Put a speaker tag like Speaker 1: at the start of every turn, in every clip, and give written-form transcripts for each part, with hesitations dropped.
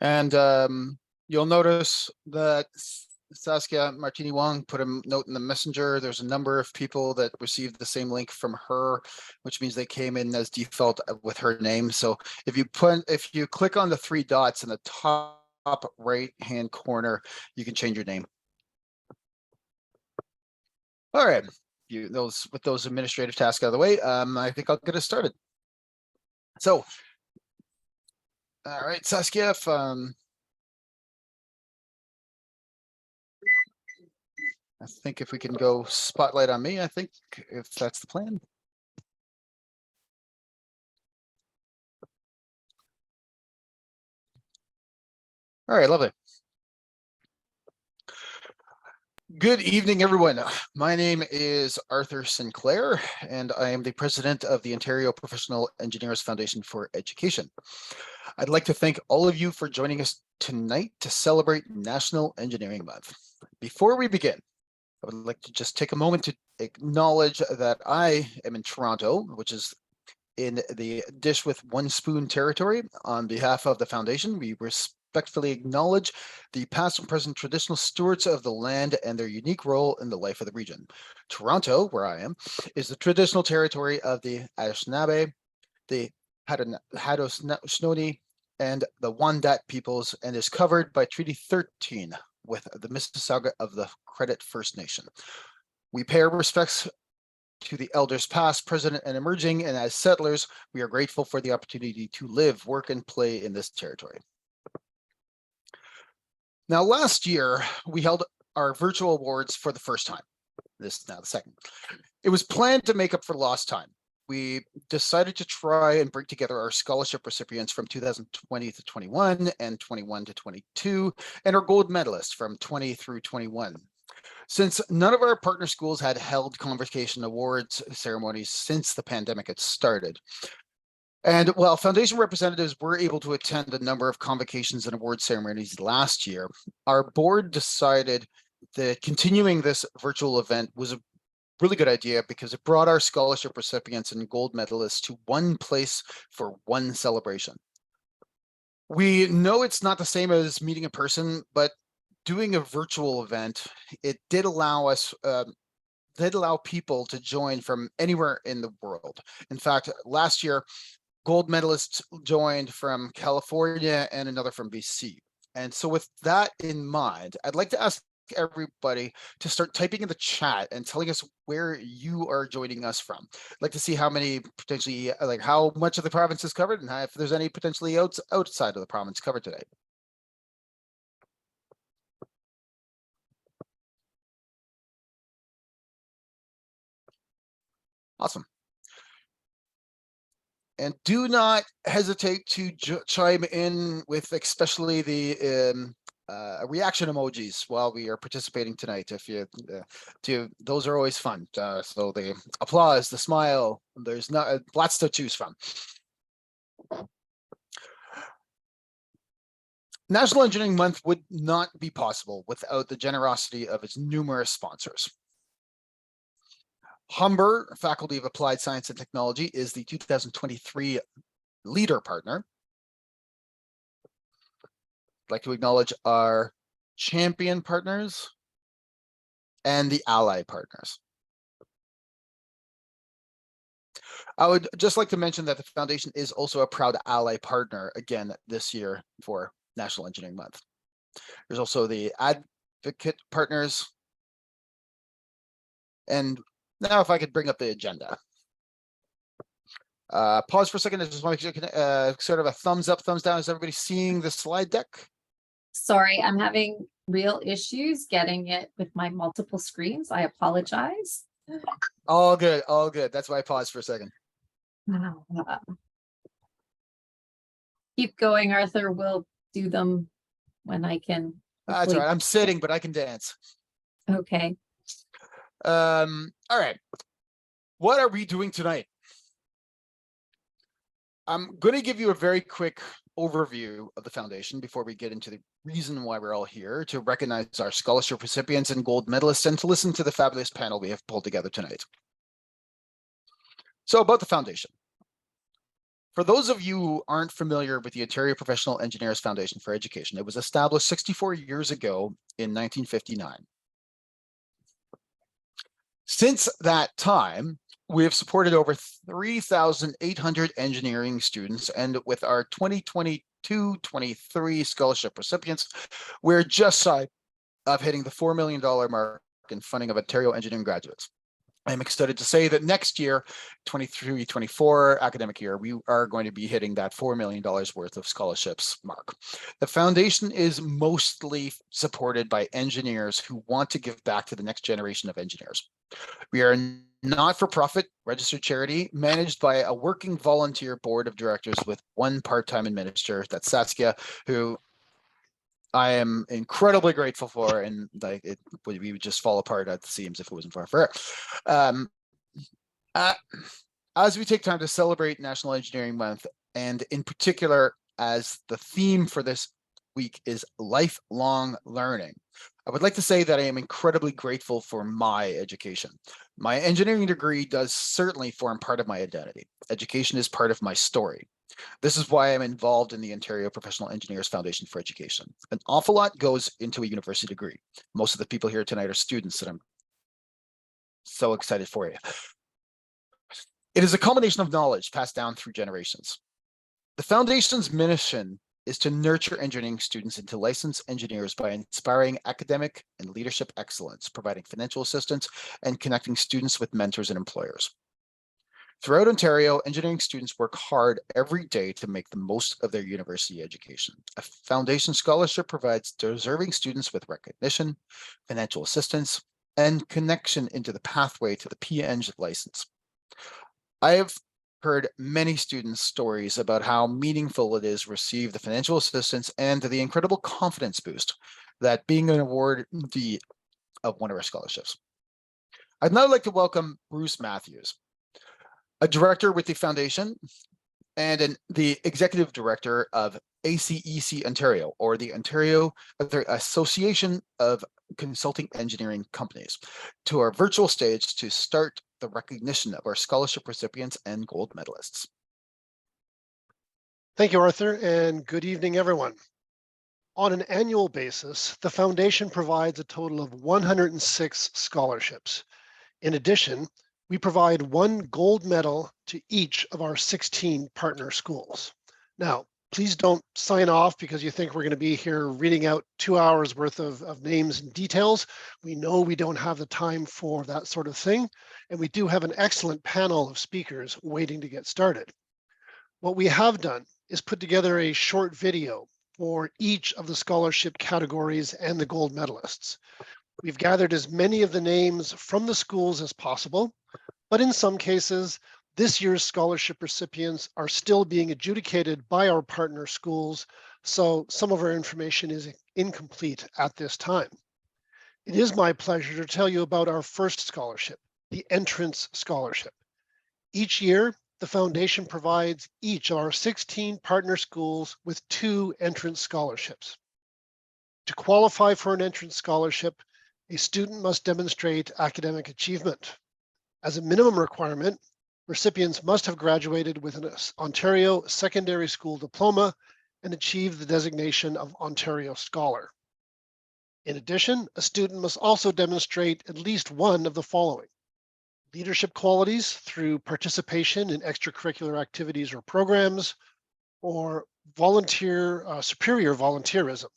Speaker 1: And you'll notice that Saskia Martini Wong put a note in the messenger. There's a number of people that received the same link from her, which means they came in as default with her name. So if you click on the three dots in the top right hand corner, you can change your name. All right, with those administrative tasks out of the way, I think I'll get us started. So, all right, Saskia, I think if we can go spotlight on me, I think if that's the plan. All right, lovely. Good evening, everyone. My name is Arthur Sinclair, and I am the president of the Ontario Professional Engineers Foundation for Education. I'd like to thank all of you for joining us tonight to celebrate National Engineering Month. Before we begin, I would like to just take a moment to acknowledge that I am in Toronto, which is in the dish with one spoon territory. On behalf of the foundation, we respectfully acknowledge the past and present traditional stewards of the land and their unique role in the life of the region. Toronto, where I am, is the traditional territory of the Anishinaabe, the Haudenosaunee, and the Wendat peoples, and is covered by Treaty 13 with the Mississauga of the Credit First Nation. We pay our respects to the elders past, present, and emerging, and as settlers, we are grateful for the opportunity to live, work, and play in this territory. Now, last year, we held our virtual awards for the first time. This is now the second. It was planned to make up for lost time. We decided to try and bring together our scholarship recipients from 2020 to 21 and 21 to 22, and our gold medalists from 20 through 21. Since none of our partner schools had held convocation awards ceremonies since the pandemic had started, and while foundation representatives were able to attend a number of convocations and award ceremonies last year, our board decided that continuing this virtual event was a really good idea because it brought our scholarship recipients and gold medalists to one place for one celebration. We know it's not the same as meeting in person, but doing a virtual event, it did allow people to join from anywhere in the world. In fact, last year, gold medalists joined from California and another from BC. And so with that in mind, I'd like to ask everybody to start typing in the chat and telling us where you are joining us from. I'd like to see how many potentially, like how much of the province is covered and if there's any potentially outside of the province covered today. Awesome. And do not hesitate to chime in with especially the reaction emojis while we are participating tonight. If you those are always fun. So the applause, the smile, there's not lots to choose from. National Engineering Month would not be possible without the generosity of its numerous sponsors. Humber Faculty of Applied Science and Technology is the 2023 leader partner. I'd like to acknowledge our champion partners and the ally partners. I would just like to mention that the foundation is also a proud ally partner again this year for National Engineering Month. There's also the advocate partners. And now if I could bring up the agenda. Pause for a second. I just want to make sort of a thumbs up, thumbs down. Is everybody seeing the slide deck?
Speaker 2: Sorry, I'm having real issues getting it with my multiple screens. I apologize.
Speaker 1: All good, all good. That's why I paused for a second.
Speaker 2: Keep going, Arthur. We'll do them when I can.
Speaker 1: That's all right. I'm sitting, but I can dance.
Speaker 2: Okay.
Speaker 1: All right. What are we doing tonight? I'm going to give you a very quick overview of the foundation before we get into the reason why we're all here, to recognize our scholarship recipients and gold medalists, and to listen to the fabulous panel we have pulled together tonight. So about the foundation. For those of you who aren't familiar with the Ontario Professional Engineers Foundation for Education, it was established 64 years ago in 1959. Since that time, we have supported over 3,800 engineering students, and with our 2022-23 scholarship recipients, we're just shy of hitting the $4 million mark in funding of Ontario engineering graduates. I'm excited to say that next year, 23-24 academic year, we are going to be hitting that $4 million worth of scholarships mark. The foundation is mostly supported by engineers who want to give back to the next generation of engineers. We are a not-for-profit registered charity managed by a working volunteer board of directors with one part-time administrator, that's Saskia, who I am incredibly grateful for, and like we would just fall apart at the seams if it wasn't for her. As we take time to celebrate National Engineering Month, and in particular, as the theme for this week is lifelong learning, I would like to say that I am incredibly grateful for my education. My engineering degree does certainly form part of my identity. Education is part of my story. This is why I'm involved in the Ontario Professional Engineers Foundation for Education. An awful lot goes into a university degree. Most of the people here tonight are students, and I'm so excited for you. It is a combination of knowledge passed down through generations. The foundation's mission is to nurture engineering students into licensed engineers by inspiring academic and leadership excellence, providing financial assistance, and connecting students with mentors and employers. Throughout Ontario, engineering students work hard every day to make the most of their university education. A foundation scholarship provides deserving students with recognition, financial assistance, and connection into the pathway to the PEng license. I have heard many students' stories about how meaningful it is to receive the financial assistance and the incredible confidence boost that being an awardee of one of our scholarships. I'd now like to welcome Bruce Matthews, a director with the foundation and the executive director of ACEC Ontario, or the Ontario Association of Consulting Engineering Companies, to our virtual stage to start the recognition of our scholarship recipients and gold medalists.
Speaker 3: Thank you, Arthur, and good evening, everyone. On an annual basis, the foundation provides a total of 106 scholarships. In addition, we provide one gold medal to each of our 16 partner schools. Now, please don't sign off because you think we're going to be here reading out 2 hours worth of names and details. We know we don't have the time for that sort of thing, and we do have an excellent panel of speakers waiting to get started. What we have done is put together a short video for each of the scholarship categories and the gold medalists. We've gathered as many of the names from the schools as possible, but in some cases, this year's scholarship recipients are still being adjudicated by our partner schools, so some of our information is incomplete at this time. It is my pleasure to tell you about our first scholarship, the Entrance Scholarship. Each year, the foundation provides each of our 16 partner schools with 2 entrance scholarships. To qualify for an entrance scholarship, a student must demonstrate academic achievement. As a minimum requirement, recipients must have graduated with an Ontario secondary school diploma and achieved the designation of Ontario Scholar. In addition, a student must also demonstrate at least one of the following: leadership qualities through participation in extracurricular activities or programs, or superior volunteerism,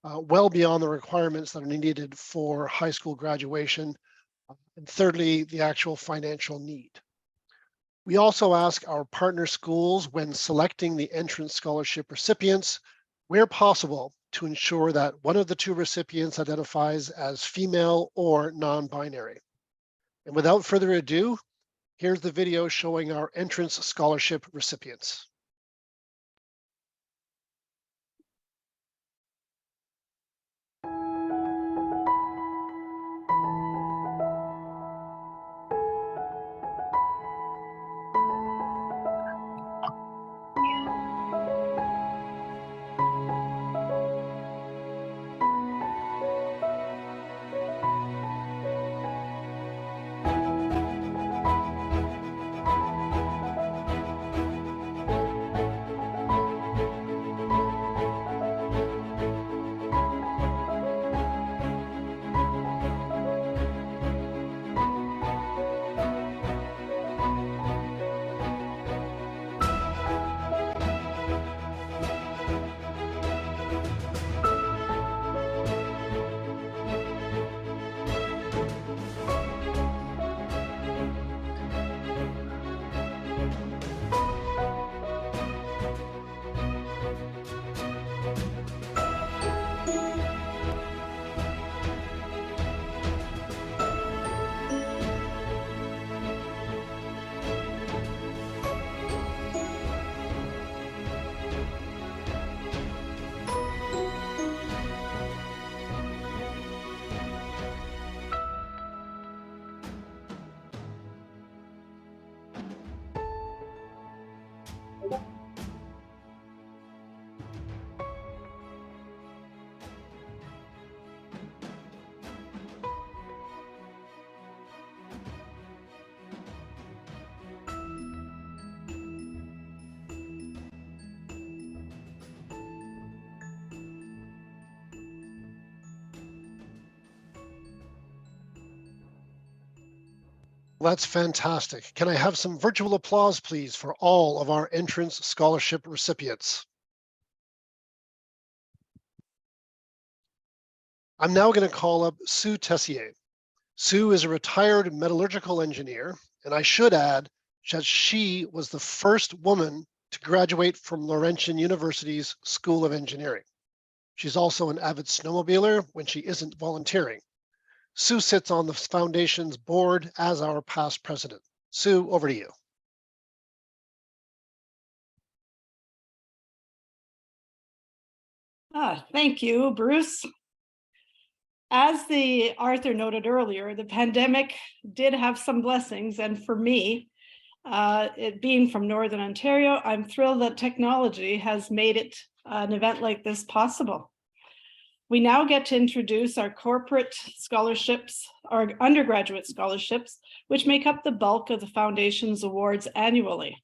Speaker 3: well beyond the requirements that are needed for high school graduation. And thirdly, the actual financial need. We also ask our partner schools, when selecting the entrance scholarship recipients, where possible, to ensure that one of the 2 recipients identifies as female or non-binary. And without further ado, here's the video showing our entrance scholarship recipients. Well, that's fantastic. Can I have some virtual applause, please, for all of our entrance scholarship recipients? I'm now going to call up Sue Tessier. Sue is a retired metallurgical engineer, and I should add that she was the first woman to graduate from Laurentian University's School of Engineering. She's also an avid snowmobiler when she isn't volunteering. Sue sits on the foundation's board as our past president. Sue, over to you.
Speaker 4: Thank you, Bruce. As the Arthur noted earlier, the pandemic did have some blessings, and for me, it being from Northern Ontario, I'm thrilled that technology has made it an event like this possible. We now get to introduce our corporate scholarships, our undergraduate scholarships, which make up the bulk of the Foundation's awards annually.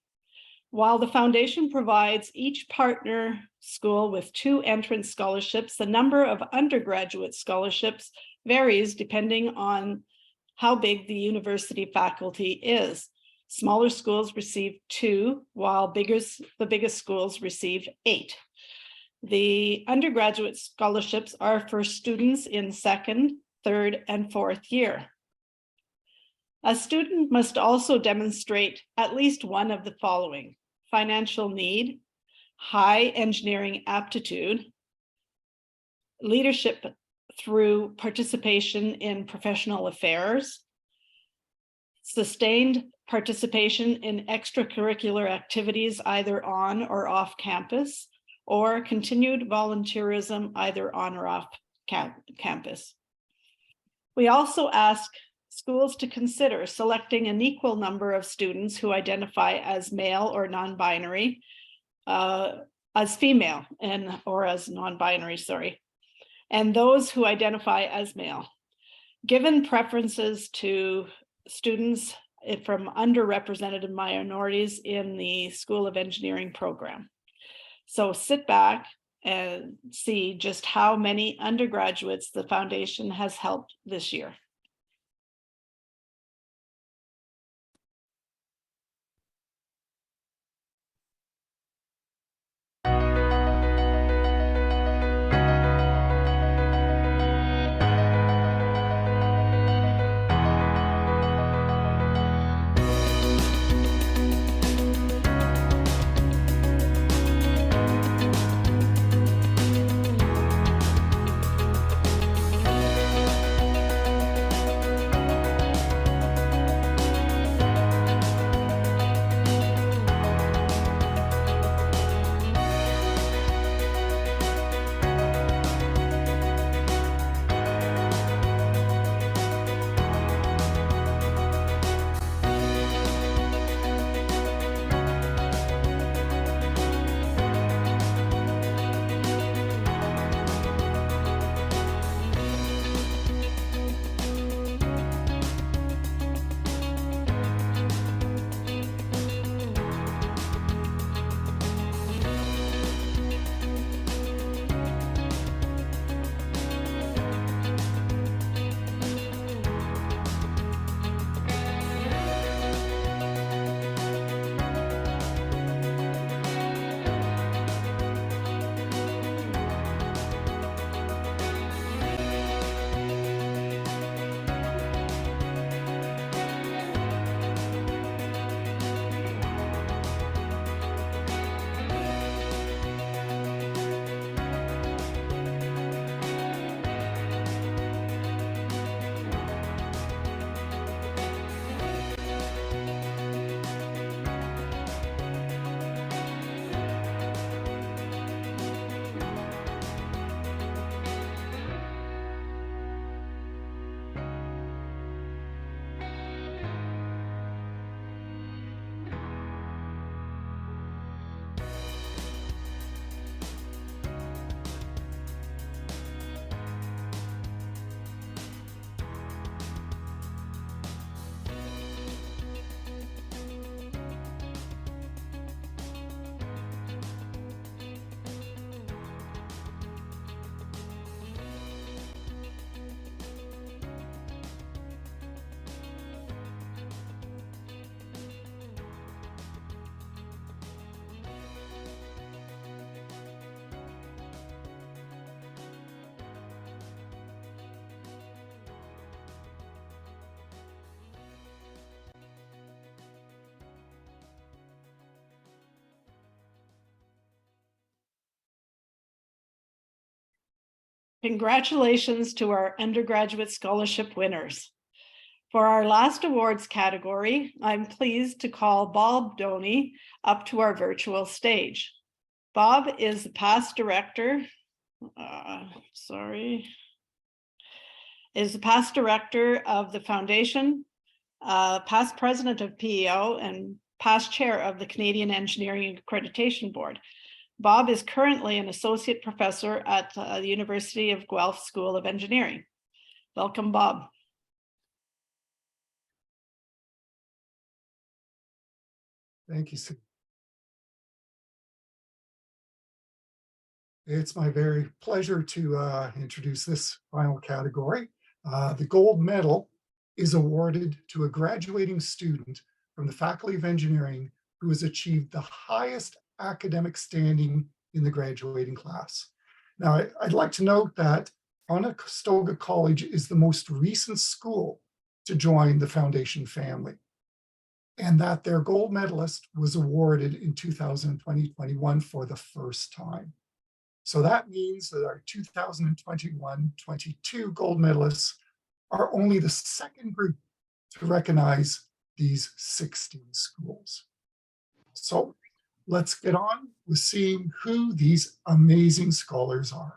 Speaker 4: While the Foundation provides each partner school with 2 entrance scholarships, the number of undergraduate scholarships varies depending on how big the university faculty is. Smaller schools receive 2, while the biggest schools receive 8. The undergraduate scholarships are for students in 2nd, 3rd, and 4th year. A student must also demonstrate at least one of the following: financial need, high engineering aptitude, leadership through participation in professional affairs, sustained participation in extracurricular activities either on or off campus, or continued volunteerism either on or off campus. We also ask schools to consider selecting an equal number of students who identify as male or non-binary, as female or as non-binary, and those who identify as male, given preferences to students from underrepresented minorities in the School of Engineering program. So sit back and see just how many undergraduates the Foundation has helped this year. Congratulations to our undergraduate scholarship winners. For our last awards category, I'm pleased to call Bob Doney up to our virtual stage. Bob is the past director, is the past director of the foundation, past president of PEO, and past chair of the Canadian Engineering Accreditation Board. Bob is currently an associate professor at the University of Guelph School of Engineering. Welcome, Bob.
Speaker 5: Thank you, Sue. It's my very pleasure to introduce this final category. The gold medal is awarded to a graduating student from the Faculty of Engineering who has achieved the highest academic standing in the graduating class. Now, I'd like to note that Conestoga College is the most recent school to join the foundation family, and that their gold medalist was awarded in 2020-21 for the first time. So that means that our 2021-22 gold medalists are only the second group to recognize these 16 schools. So let's get on with seeing who these amazing scholars are.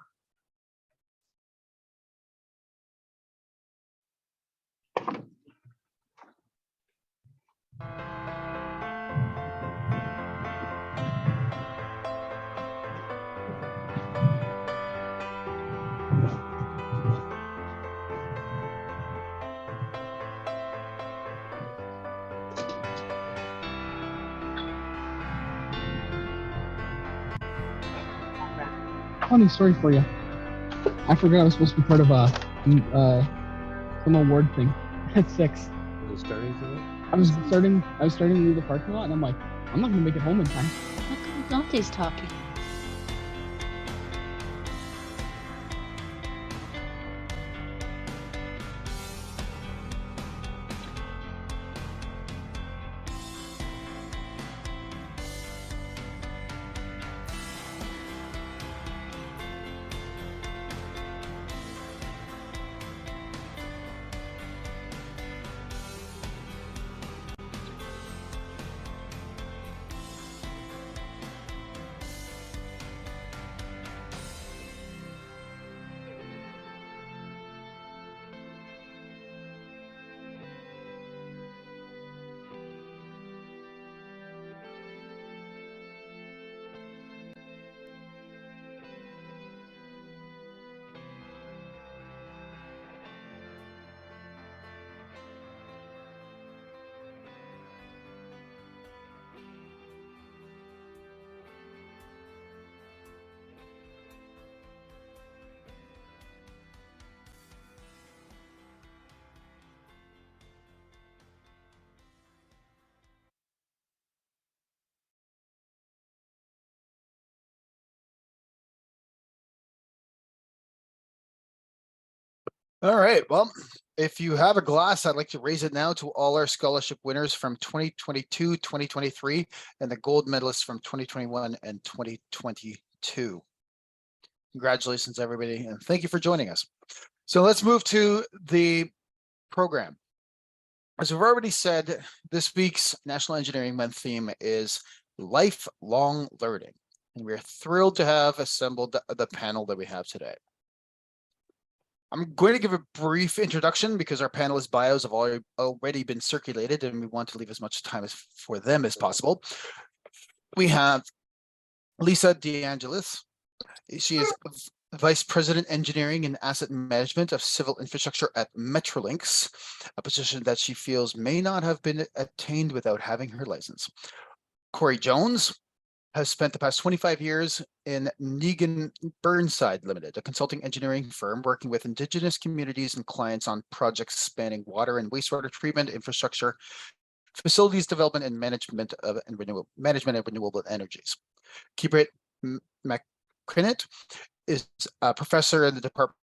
Speaker 6: Funny story for you. I forgot I was supposed to be part of some award thing at 6.
Speaker 7: Was it starting for that?
Speaker 6: I was starting to leave the parking lot, and I'm like, I'm not gonna make it home in time.
Speaker 8: How come Dante's talking?
Speaker 1: All right, well, if you have a glass, I'd like to raise it now to all our scholarship winners from 2022, 2023, and the gold medalists from 2021 and 2022. Congratulations, everybody, and thank you for joining us. So let's move to the program. As we've already said, this week's National Engineering Month theme is lifelong learning, and we're thrilled to have assembled the panel that we have today. I'm going to give a brief introduction because our panelists' bios have already been circulated and we want to leave as much time for them as possible. We have Lisa DeAngelis. She is Vice President Engineering and Asset Management of Civil Infrastructure at Metrolinx, a position that she feels may not have been attained without having her license. Corey Jones has spent the past 25 years in Negan Burnside Limited, a consulting engineering firm working with Indigenous communities and clients on projects spanning water and wastewater treatment, infrastructure, facilities development, and management of renewable energies. Kibrit McCrinnett is a professor in the Department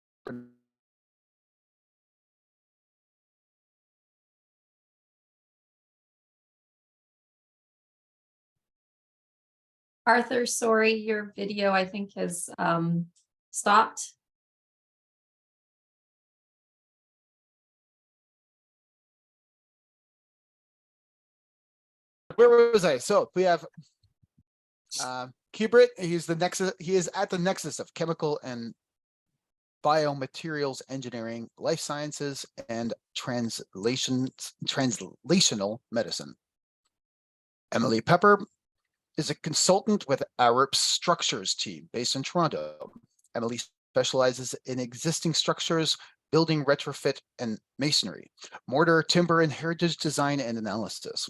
Speaker 2: Arthur, sorry, your video I think has stopped.
Speaker 1: where was I? So we have Kubrit. He is at the nexus of chemical and biomaterials engineering, life sciences, and translational medicine. Emily Pepper is a consultant with Arup Structures team based in Toronto. Emily specializes in existing structures, building retrofit and masonry, mortar, timber, and heritage design and analysis.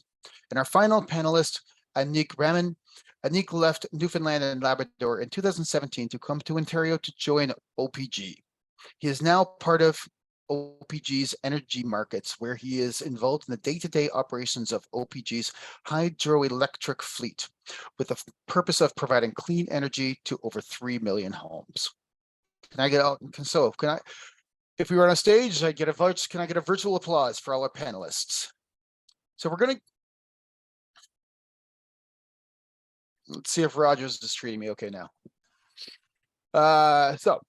Speaker 1: And our final panelist, Anik Raman. Anik left Newfoundland and Labrador in 2017 to come to Ontario to join OPG. He is now part of OPG's energy markets, where he is involved in the day-to-day operations of OPG's hydroelectric fleet, with the purpose of providing clean energy to over 3 million homes. Can I get out? So can I, if we were on a stage, can I get a virtual applause for all our panelists? So we're going to, let's see if Rogers is treating me okay now. So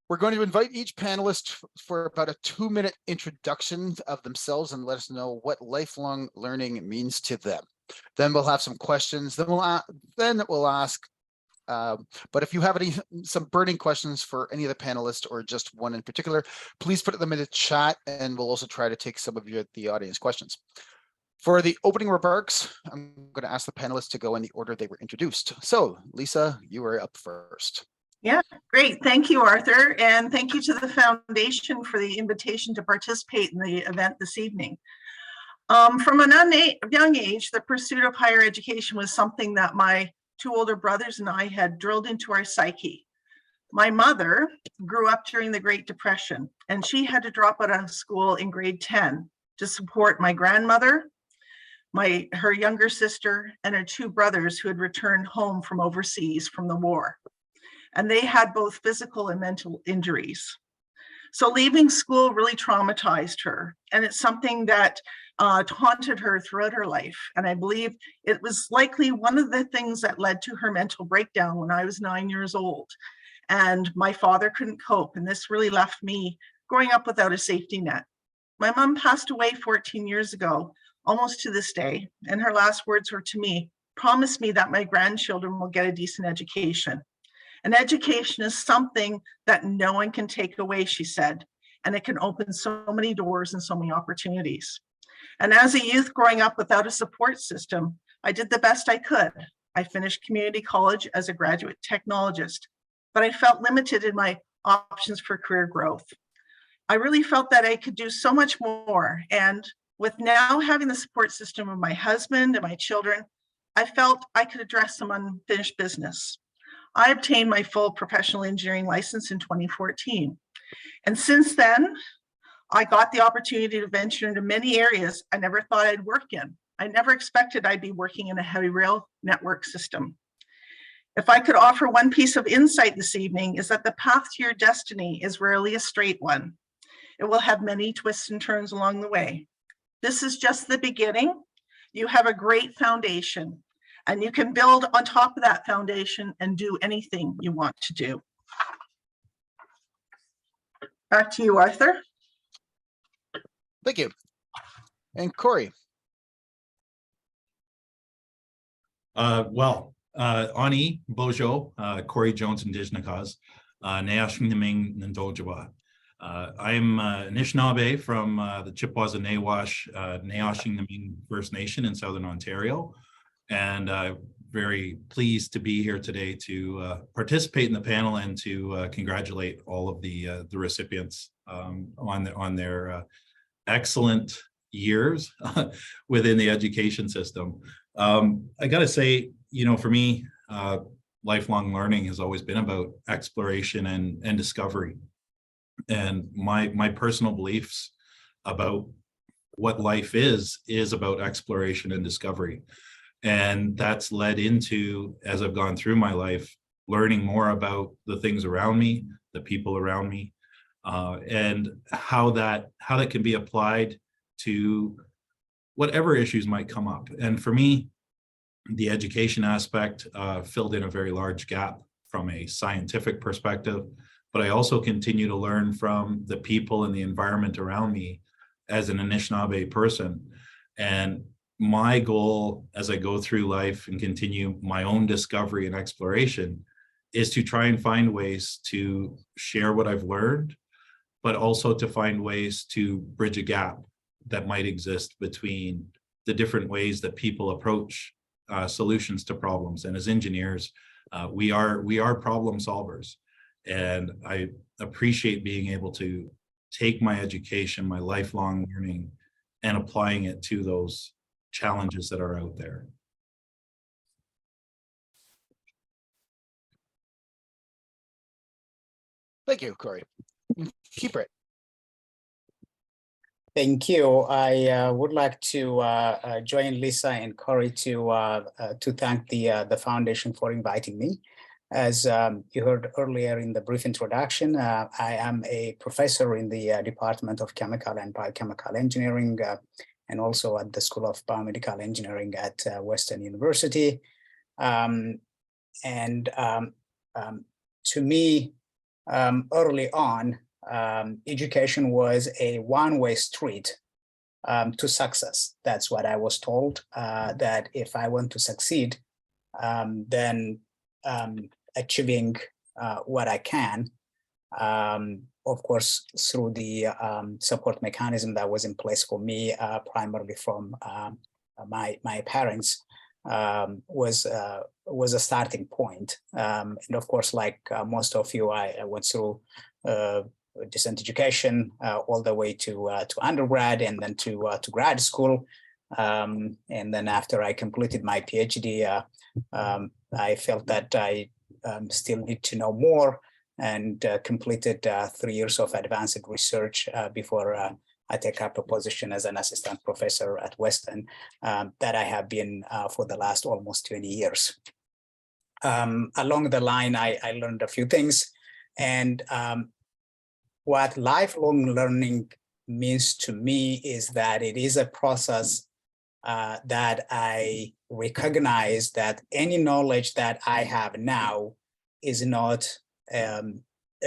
Speaker 1: we're going to invite each panelist for about a 2-minute introduction of themselves and let us know what lifelong learning means to them. Then we'll have some questions. Then we'll ask. But if you have some burning questions for any of the panelists or just one in particular, please put them in the chat, and we'll also try to take some of the audience questions. For the opening remarks, I'm going to ask the panelists to go in the order they were introduced. So, Lisa, you are up first.
Speaker 7: Yeah, great. Thank you, Arthur. And thank you to the Foundation for the invitation to participate in the event this evening. From a young age, the pursuit of higher education was something that my 2 older brothers and I had drilled into our psyche. My mother grew up during the Great Depression, and she had to drop out of school in grade 10 to support my grandmother, her younger sister, and her 2 brothers who had returned home from overseas from the war. And they had both physical and mental injuries. So leaving school really traumatized her. And it's something that haunted her throughout her life. And I believe it was likely one of the things that led to her mental breakdown when I was 9 years old. And my father couldn't cope. And this really left me growing up without a safety net. My mom passed away 14 years ago, almost to this day. And her last words were to me, "Promise me that my grandchildren will get a decent education." And education is something that no one can take away, she said, and it can open so many doors and so many opportunities. And as a youth growing up without a support system, I did the best I could. I finished community college as a graduate technologist, but I felt limited in my options for career growth. I really felt that I could do so much more. And with now having the support system of my husband and my children, I felt I could address some unfinished business. I obtained my full professional engineering license in 2014. And since then, I got the opportunity to venture into many areas I never thought I'd work in. I never expected I'd be working in a heavy rail network system. If I could offer one piece of insight this evening, is that the path to your destiny is rarely a straight one. It will have many twists and turns along the way. This is just the beginning. You have a great foundation, and you can build on top of that foundation and do anything you want to do. Back to you, Arthur.
Speaker 1: Thank you. And Corey.
Speaker 9: Ani Bojo, Corey Jones Indigenous, Nayashminaming Ndojawa. I'm Anishinaabe from the Chippewas and Nawash Nayashminaming First Nation in Southern Ontario. And very pleased to be here today to participate in the panel and to congratulate all of the recipients on their excellent years within the education system. I got to say, for me, lifelong learning has always been about exploration and discovery. And my personal beliefs about what life is about exploration and discovery. And that's led into, as I've gone through my life, learning more about the things around me, the people around me, and how that can be applied to whatever issues might come up. And for me, the education aspect filled in a very large gap from a scientific perspective, but I also continue to learn from the people and the environment around me as an Anishinaabe person. And my goal as I go through life and continue my own discovery and exploration is to try and find ways to share what I've learned, but also to find ways to bridge a gap that might exist between the different ways that people approach solutions to problems. And as engineers, we are problem solvers. And I appreciate being able to take my education, my lifelong learning, and applying it to those challenges that are out there.
Speaker 1: Thank you, Corey. Keep it.
Speaker 10: Thank you. I would like to join Lisa and Corey to thank the foundation for inviting me. As you heard earlier in the brief introduction, I am a professor in the Department of Chemical and Biochemical Engineering and also at the School of Biomedical Engineering at Western University. To me, early on, education was a one-way street to success. That's what I was told, that if I want to succeed, then achieving what I can, of course, through the support mechanism that was in place for me, primarily from my parents, was a starting point. And of course, like most of you, I went through decent education all the way to undergrad and then to grad school. And then after I completed my PhD, I felt that I still need to know more, and completed 3 years of advanced research before I take up a position as an assistant professor at Western that I have been for the last almost 20 years. Along the line, I learned a few things, and what lifelong learning means to me is that it is a process that I recognize that any knowledge that I have now is not a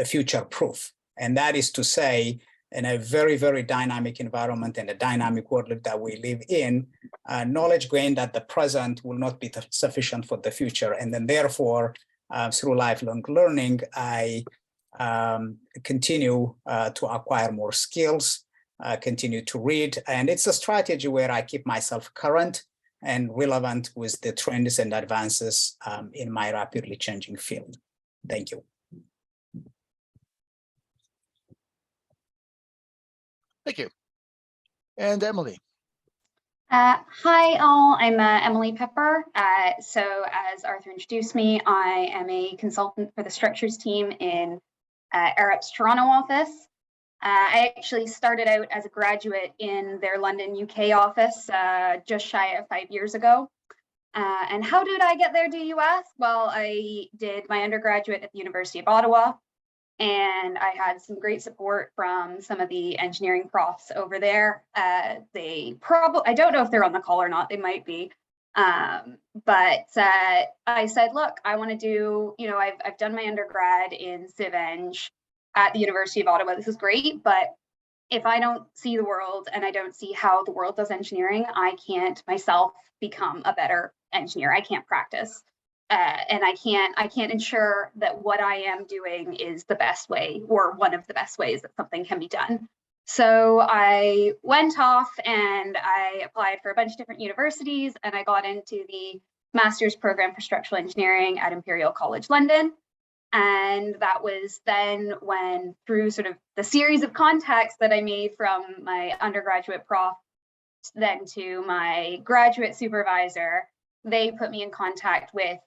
Speaker 10: future proof. And that is to say, in a very, very dynamic environment and a dynamic world that we live in, knowledge gained at the present will not be sufficient for the future. And then therefore, through lifelong learning, I continue to acquire more skills, continue to read. And it's a strategy where I keep myself current and relevant with the trends and advances in my rapidly changing field. Thank you.
Speaker 1: Thank you. And Emily.
Speaker 11: Hi all, I'm Emily Pepper. So as Arthur introduced me, I am a consultant for the structures team in Arup's Toronto office. I actually started out as a graduate in their London, UK office just shy of 5 years ago. And how did I get there, do you ask? Well, I did my undergraduate at the University of Ottawa, and I had some great support from some of the engineering profs over there. They probably, I don't know if they're on the call or not, they might be. But I said, look, I want to do, you know, I've done my undergrad in Civ Eng at the University of Ottawa. This is great, but if I don't see the world and I don't see how the world does engineering, I can't myself become a better engineer. I can't practice. And I can't ensure that what I am doing is the best way or one of the best ways that something can be done. So I went off and I applied for a bunch of different universities, and I got into the master's program for structural engineering at Imperial College London. And that was then when, through sort of the series of contacts that I made from my undergraduate prof, then to my graduate supervisor, they put me in contact with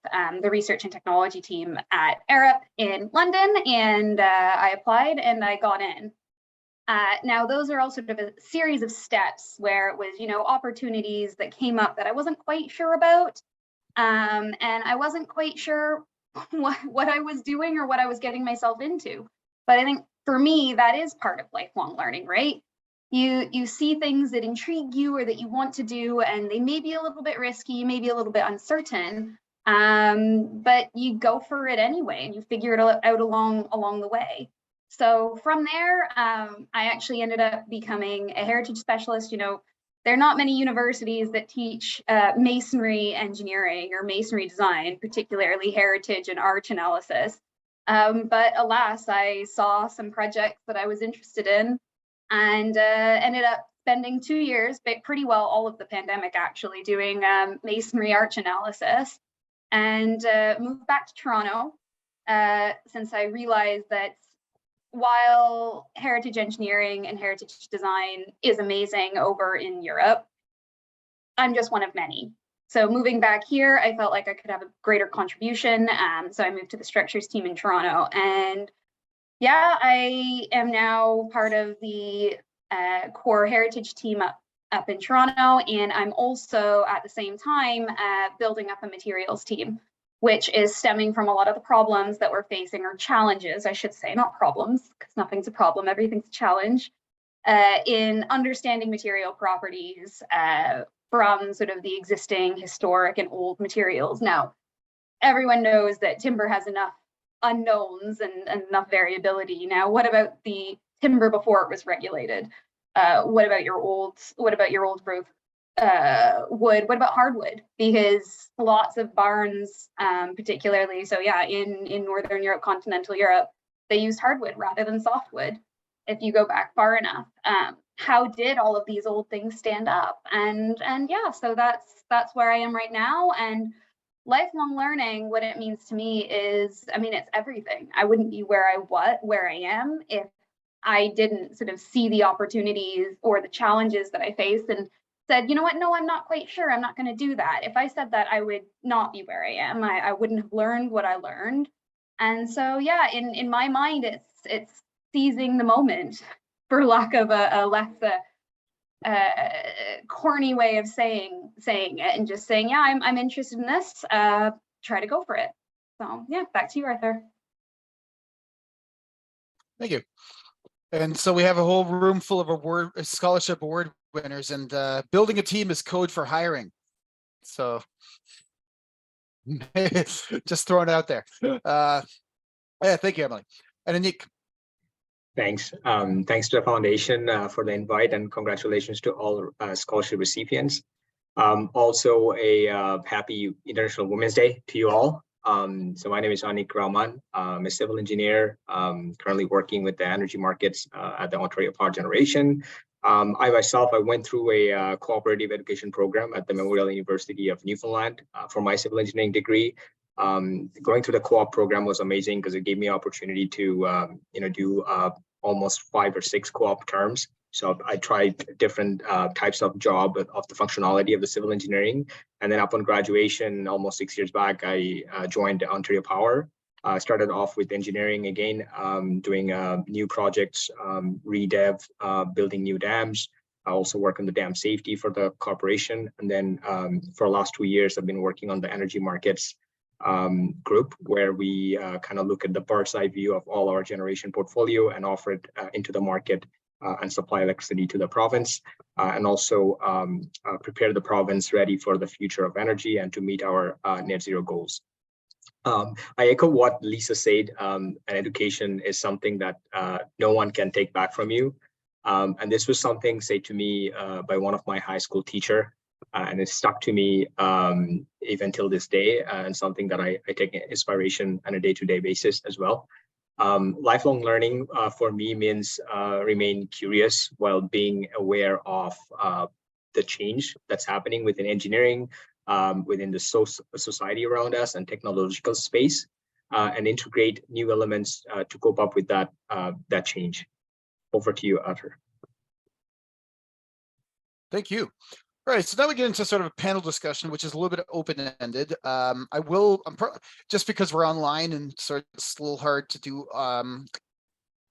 Speaker 11: the research and technology team at Arup in London, and I applied and I got in. Now, those are all sort of a series of steps where it was, you know, opportunities that came up that I wasn't quite sure about, and I wasn't quite sure what I was doing or what I was getting myself into. But I think for me, that is part of lifelong learning, right? You see things that intrigue you or that you want to do, and they may be a little bit risky, maybe a little bit uncertain, but you go for it anyway, and you figure it out along the way. So from there, I actually ended up becoming a heritage specialist. You know, there are not many universities that teach masonry engineering or masonry design, particularly heritage and arch analysis. But alas, I saw some projects that I was interested in and ended up spending 2 years, but pretty well all of the pandemic actually, doing masonry arch analysis, and moved back to Toronto since I realized that while heritage engineering and heritage design is amazing over in Europe, I'm just one of many. So moving back here, I felt like I could have a greater contribution. So I moved to the structures team in Toronto, and yeah, I am now part of the core heritage team up in Toronto, and I'm also at the same time building up a materials team, which is stemming from a lot of the problems that we're facing, or challenges, I should say, not problems, because nothing's a problem, everything's a challenge, in understanding material properties from sort of the existing historic and old materials. Now, everyone knows that timber has enough unknowns and enough variability. Now, what about the timber before it was regulated? What about your old growth wood? What about hardwood? Because lots of barns, particularly, so yeah, in Northern Europe, continental Europe, they used hardwood rather than softwood. If you go back far enough, how did all of these old things stand up? And yeah, so that's where I am right now. And lifelong learning, what it means to me is, I mean, it's everything. I wouldn't be where I am if I didn't sort of see the opportunities or the challenges that I faced and said, you know what, no, I'm not quite sure, I'm not going to do that. If I said that, I would not be where I am. I wouldn't have learned what I learned. And so, yeah, in my mind, it's seizing the moment, for lack of a less corny way of saying it, and just saying, yeah, I'm interested in this, try to go for it. So yeah, back to you, Arthur.
Speaker 1: Thank you. And so we have a whole room full of scholarship award winners, and building a team is code for hiring. So just throwing it out there. Yeah, thank you, Emily. And Anik.
Speaker 12: Thanks. Thanks to the foundation for the invite, and congratulations to all scholarship recipients. Also a happy International Women's Day to you all. So my name is Anik Rahman. I'm a civil engineer, currently working with the energy markets at the Ontario Power Generation. I myself went through a cooperative education program at the Memorial University of Newfoundland for my civil engineering degree. Going through the co-op program was amazing because it gave me opportunity to do almost 5 or 6 co-op terms. So I tried different types of job of the functionality of the civil engineering. And then upon graduation, almost 6 years back, I joined Ontario Power. Started off with engineering again, doing new projects, redev, building new dams. I also work on the dam safety for the corporation. And then for the last 2 years, I've been working on the energy markets group, where we kind of look at the bird's eye view of all our generation portfolio and offer it into the market and supply electricity to the province, and also prepare the province ready for the future of energy and to meet our net zero goals. I echo what Lisa said, and education is something that no one can take back from you. And this was something said to me by one of my high school teacher, and it stuck to me even till this day, and something that I take inspiration on a day-to-day basis as well. Lifelong learning for me means remain curious while being aware of the change that's happening within engineering, within the society around us and technological space, and integrate new elements to cope up with that change. Over to you, Arthur.
Speaker 1: Thank you. All right, so now we get into sort of a panel discussion, which is a little bit open-ended. Just because we're online and sort of it's a little hard to do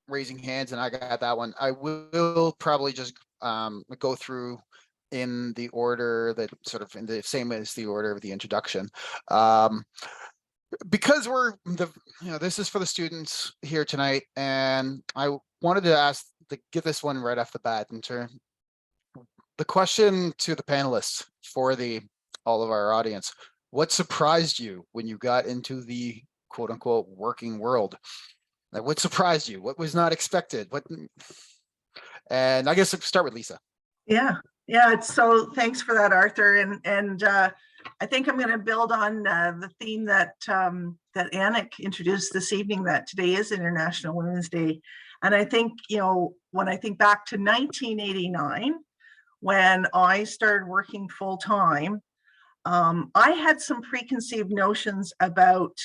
Speaker 1: raising hands, and I got that one. I will probably just go through in the order that sort of in the same as the order of the introduction. Because this is for the students here tonight, and I wanted to give this one right off the bat in turn. The question to the panelists for all of our audience: what surprised you when you got into the quote unquote working world? Like, what surprised you? What was not expected? And I guess I'll start with Lisa.
Speaker 7: Yeah. Yeah, so thanks for that, Arthur. And I think I'm going to build on the theme that that Anik introduced this evening, that today is International Women's Day. And I think, you know, when I think back to 1989, when I started working full time, I had some preconceived notions about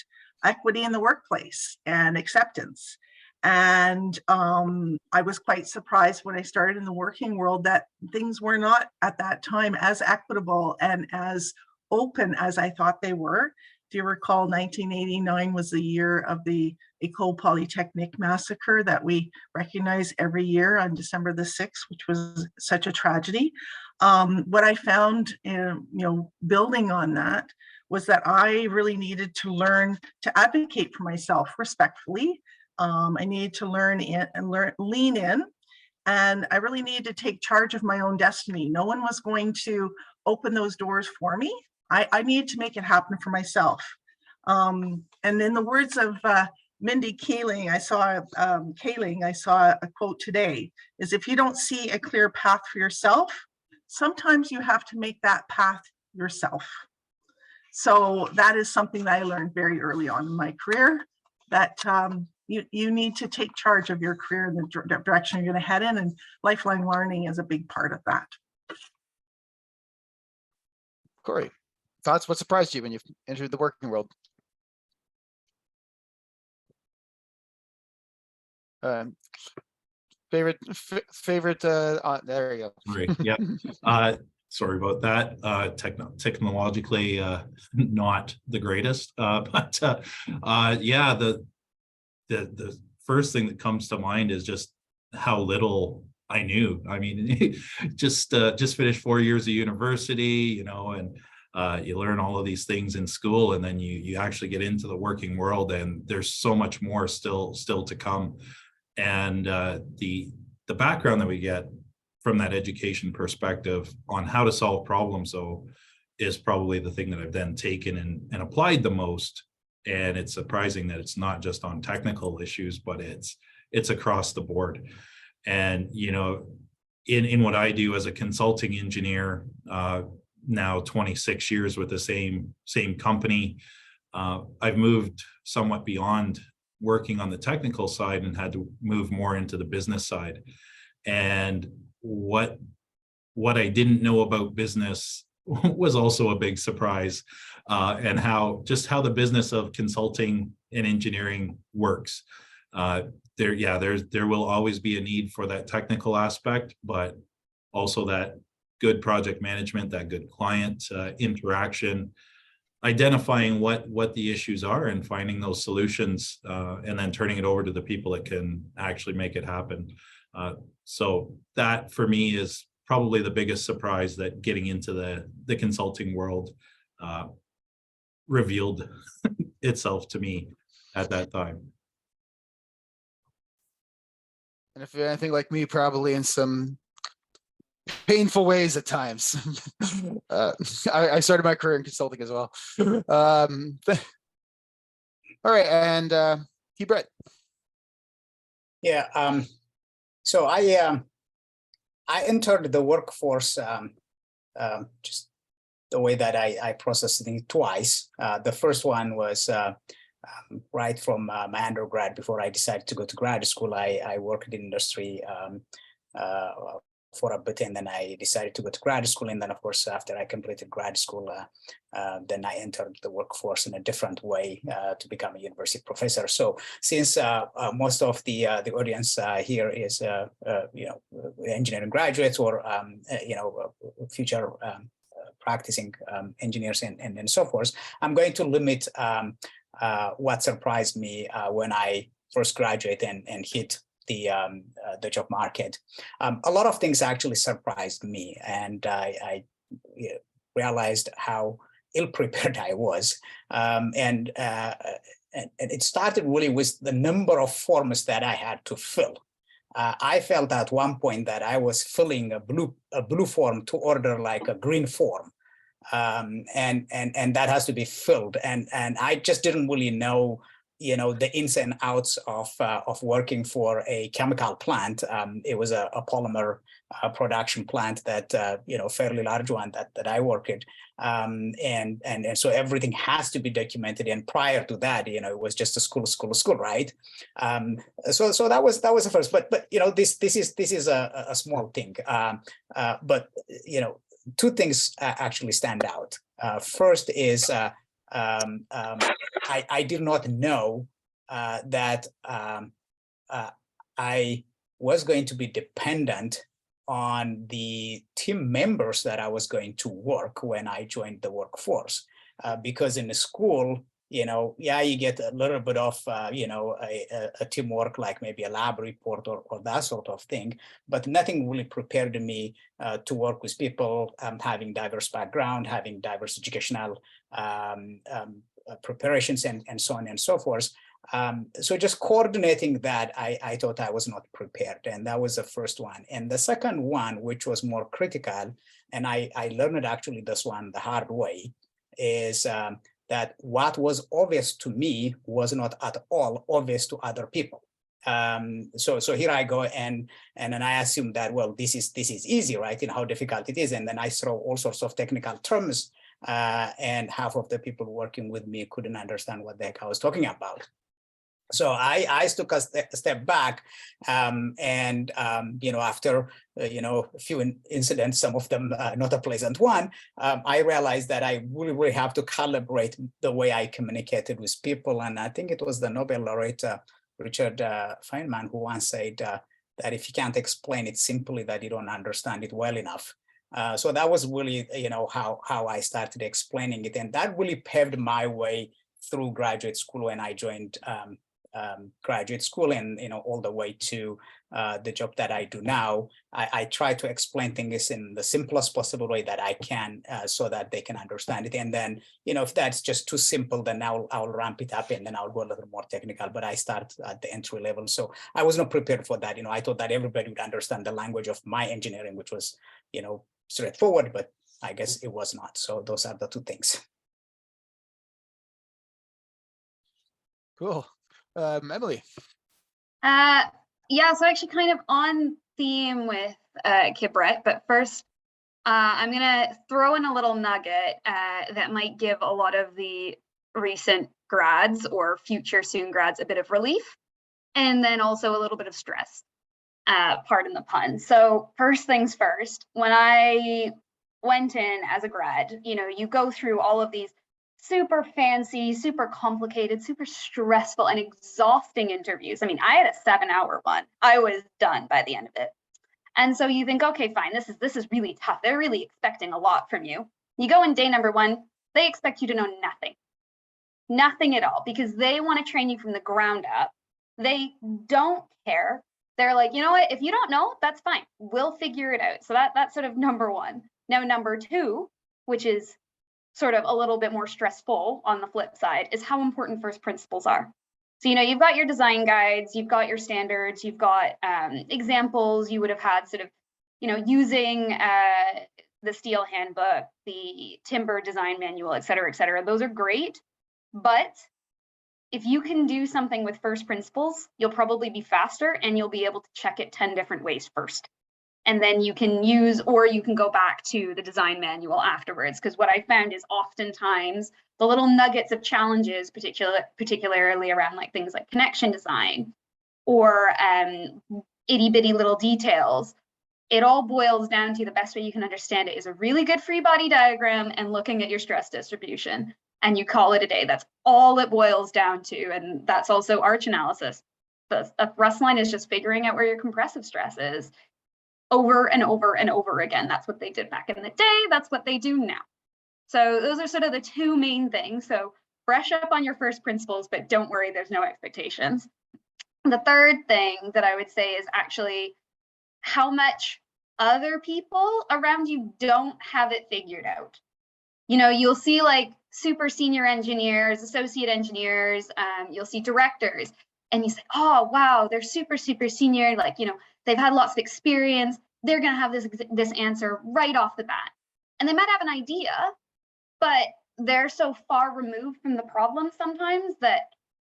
Speaker 7: equity in the workplace and acceptance. And I was quite surprised when I started in the working world that things were not at that time as equitable and as open as I thought they were. Do you recall 1989 was the year of the École Polytechnique massacre that we recognize every year on December the 6th, which was such a tragedy. What I found, you know, building on that, was that I really needed to learn to advocate for myself respectfully. I needed to learn and lean in, and I really needed to take charge of my own destiny. No one was going to open those doors for me. I needed to make it happen for myself. And in the words of Mindy Kaling, I saw a quote today, is if you don't see a clear path for yourself, sometimes you have to make that path yourself. So that is something that I learned very early on in my career, that you need to take charge of your career and the direction you're going to head in, and lifelong learning is a big part of that.
Speaker 1: Corey, thoughts? What surprised you when you entered the working world? Favorite, there you go.
Speaker 9: Sorry, yeah. Sorry about that. Technologically, not the greatest, but yeah, the first thing that comes to mind is just how little I knew. I mean, just finished 4 years of university, you know, and you learn all of these things in school, and then you actually get into the working world, and there's so much more still to come. And the background that we get from that education perspective on how to solve problems, though, is probably the thing that I've then taken and applied the most. And it's surprising that it's not just on technical issues, but it's across the board. And, you know, in what I do as a consulting engineer, now 26 years with the same company, I've moved somewhat beyond working on the technical side and had to move more into the business side. And what I didn't know about business was also a big surprise, and how the business of consulting and engineering works. There will always be a need for that technical aspect, but also that good project management, that good client interaction, identifying what the issues are and finding those solutions, and then turning it over to the people that can actually make it happen. So that for me is probably the biggest surprise that getting into the consulting world revealed itself to me at that time.
Speaker 1: And if you're anything like me, probably in some painful ways at times. I started my career in consulting as well. All right, and Brett.
Speaker 10: Yeah, so I entered the workforce just the way that I processed things twice. The first one was right from my undergrad. Before I decided to go to grad school, I worked in industry for a bit, and then I decided to go to grad school. And then, of course, after I completed grad school, then I entered the workforce in a different way to become a university professor. So since most of the audience here is engineering graduates or future practicing engineers and so forth, I'm going to limit what surprised me when I first graduated and hit the job market. A lot of things actually surprised me, and I realized how ill-prepared I was. And it started really with the number of forms that I had to fill. I felt at one point that I was filling a blue form to order like a green form. And that has to be filled. And I just didn't really know, the ins and outs of working for a chemical plant. It was a polymer production plant that fairly large one that I work at, and so everything has to be documented. And prior to that, it was just a school, right? So that was the first. But this is a small thing. But two things actually stand out. First is I did not know that I was going to be dependent on the team members that I was going to work when I joined the workforce. Because in the school, you get a little bit of, a teamwork, like maybe a lab report or that sort of thing, but nothing really prepared me to work with people having diverse background, having diverse educational preparations and so on and so forth. So just coordinating that, I thought I was not prepared, and that was the first one. And the second one, which was more critical, and I learned actually this one the hard way, is that what was obvious to me was not at all obvious to other people. So here I go, and then I assume that, well, this is easy, right? How difficult it is, and then I throw all sorts of technical terms, and half of the people working with me couldn't understand what the heck I was talking about. So I took a step back, and after a few incidents, some of them not a pleasant one, I realized that I really have to calibrate the way I communicated with people. And I think it was the Nobel laureate Richard Feynman who once said that if you can't explain it simply, that you don't understand it well enough. So that was really how I started explaining it, and that really paved my way through graduate school when I joined graduate school, and all the way to the job that I do now. I try to explain things in the simplest possible way that I can, so that they can understand it. And then if that's just too simple, then I'll ramp it up, and then I'll go a little more technical. But I start at the entry level, so I was not prepared for that. I thought that everybody would understand the language of my engineering, which was straightforward, but I guess it was not. So those are the two things.
Speaker 1: Cool. Emily.
Speaker 11: Yeah, so actually kind of on theme with Kibret, but first I'm gonna throw in a little nugget that might give a lot of the recent grads or future soon grads a bit of relief, and then also a little bit of stress, pardon the pun. So first things first, when I went in as a grad, you go through all of these super fancy, super complicated, super stressful and exhausting interviews. I mean, I had a 7-hour one. I was done by the end of it. And so you think, okay, fine, this is really tough. They're really expecting a lot from you. You go in day number 1, they expect you to know nothing at all, because they want to train you from the ground up. They don't care. They're like, you know what, if you don't know, that's fine. We'll figure it out. So that's sort of number 1. Now, number 2, which is sort of a little bit more stressful on the flip side, is how important first principles are. So, you've got your design guides, you've got your standards, you've got examples you would have had sort of, using the steel handbook, the timber design manual, et cetera, et cetera. Those are great. But if you can do something with first principles, you'll probably be faster, and you'll be able to check it 10 different ways first. And then you can use, or you can go back to the design manual afterwards. Because what I found is oftentimes the little nuggets of challenges, particularly around like things like connection design or itty bitty little details, it all boils down to the best way you can understand it is a really good free body diagram and looking at your stress distribution. And you call it a day. That's all it boils down to. And that's also arch analysis. A thrust line is just figuring out where your compressive stress is. Over and over and over again. That's what they did back in the day. That's what they do now. So those are sort of the two main things. So brush up on your first principles, but don't worry, there's no expectations. The third thing that I would say is actually how much other people around you don't have it figured out. You'll see like super senior engineers, associate engineers, you'll see directors, and you say, oh, wow, they're super, super senior. Like, they've had lots of experience. They're going to have this answer right off the bat. And they might have an idea, but they're so far removed from the problem sometimes that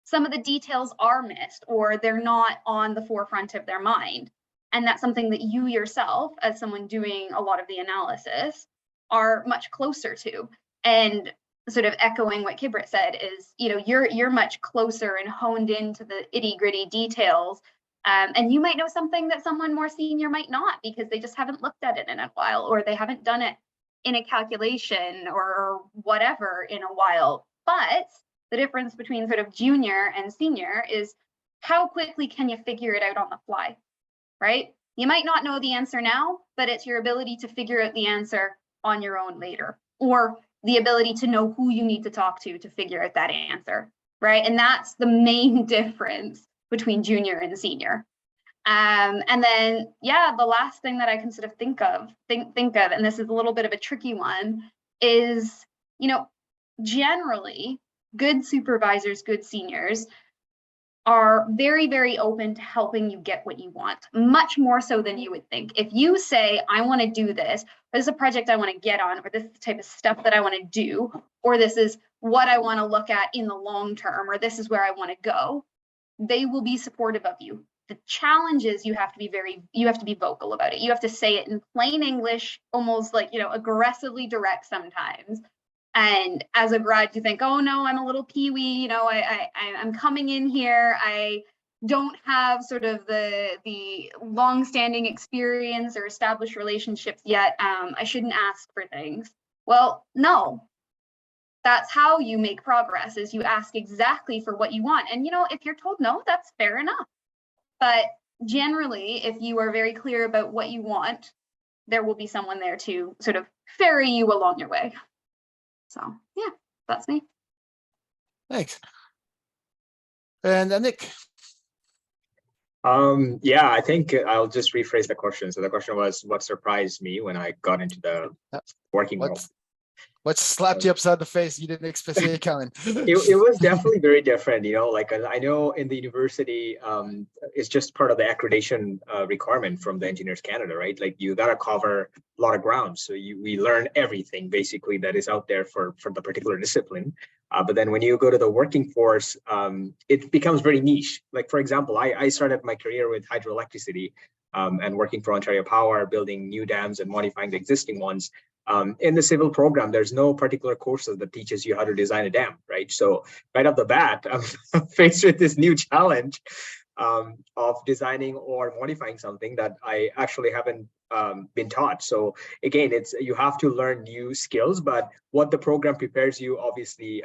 Speaker 11: some of the details are missed or they're not on the forefront of their mind. And that's something that you yourself, as someone doing a lot of the analysis, are much closer to. And sort of echoing what Kibrit said is, you're much closer and honed into the itty gritty details. And you might know something that someone more senior might not, because they just haven't looked at it in a while, or they haven't done it in a calculation or whatever in a while. But the difference between sort of junior and senior is how quickly can you figure it out on the fly, right? You might not know the answer now, but it's your ability to figure out the answer on your own later, or the ability to know who you need to talk to figure out that answer, right? And that's the main difference between junior and senior. And then, yeah, the last thing that I can sort of think of, and this is a little bit of a tricky one, is, generally good supervisors, good seniors are very, very open to helping you get what you want, much more so than you would think. If you say, I want to do this, or this is a project I want to get on, or this is the type of stuff that I want to do, or this is what I want to look at in the long term, or this is where I want to go, they will be supportive of you. The challenge is you have to be vocal about it. You have to say it in plain English, almost like, aggressively direct sometimes. And as a grad, you think, oh no, I'm a little peewee, I'm coming in here. I don't have sort of the long-standing experience or established relationships yet. I shouldn't ask for things. Well, no, that's how you make progress, is you ask exactly for what you want. And, if you're told no, that's fair enough. But generally, if you are very clear about what you want, there will be someone there to sort of ferry you along your way. So yeah, that's me.
Speaker 1: Thanks. And Nick.
Speaker 12: Yeah, I think I'll just rephrase the question. So the question was, what surprised me when I got into the working world?
Speaker 1: What slapped you upside the face you didn't expect to see it coming?
Speaker 12: It was definitely very different, like I know in the university, it's just part of the accreditation requirement from the Engineers Canada, right? Like you got to cover a lot of ground. So we learn everything basically that is out there for the particular discipline. But then when you go to the working force, it becomes very niche. Like, for example, I started my career with hydroelectricity and working for Ontario Power, building new dams and modifying the existing ones. In the civil program, there's no particular courses that teaches you how to design a dam, right? So right off the bat, I'm faced with this new challenge of designing or modifying something that I actually haven't been taught. So again, you have to learn new skills, but what the program prepares you, obviously,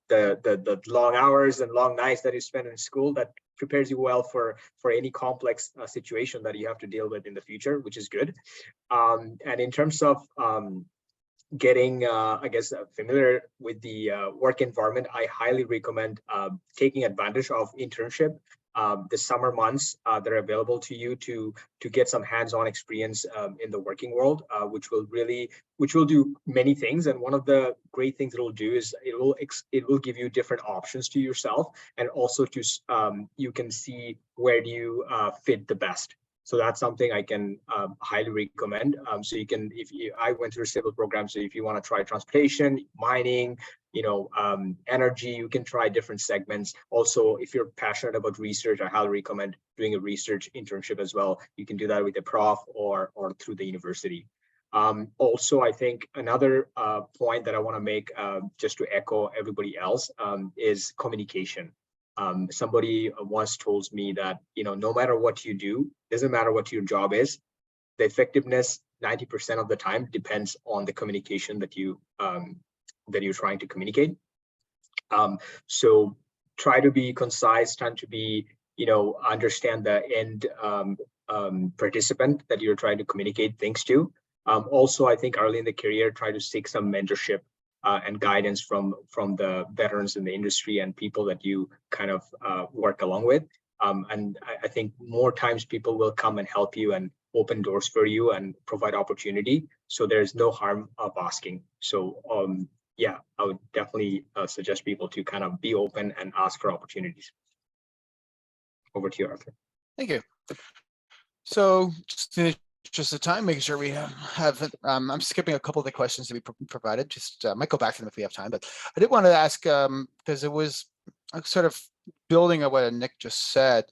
Speaker 12: the long hours and long nights that you spend in school, that prepares you well for any complex situation that you have to deal with in the future, which is good. And in terms of getting, I guess, familiar with the work environment, I highly recommend taking advantage of internship. The summer months that are available to you to get some hands-on experience in the working world, which will do many things. And one of the great things it will do is it will give you different options to yourself, and also to you can see where do you fit the best. So that's something I can highly recommend. So I went through a civil program. So if you want to try transportation, mining, energy, you can try different segments. Also, if you're passionate about research, I highly recommend doing a research internship as well. You can do that with a prof or through the university. Also, I think another point that I want to make, just to echo everybody else, is communication. Somebody once told me that, no matter what you do, doesn't matter what your job is, the effectiveness 90% of the time depends on the communication that you're trying to communicate. So try to be concise, try to be, understand the end participant that you're trying to communicate things to. Also, I think early in the career, try to seek some mentorship and guidance from the veterans in the industry and people that you kind of work along with. And I think more times people will come and help you and open doors for you and provide opportunity. So there's no harm of asking. So yeah, I would definitely suggest people to kind of be open and ask for opportunities. Over to you, Arthur.
Speaker 1: Thank you. So just in the interest of time, making sure we have I'm skipping a couple of the questions that we provided. Just might go back to them if we have time, but I did want to ask because it was sort of building on what Nick just said,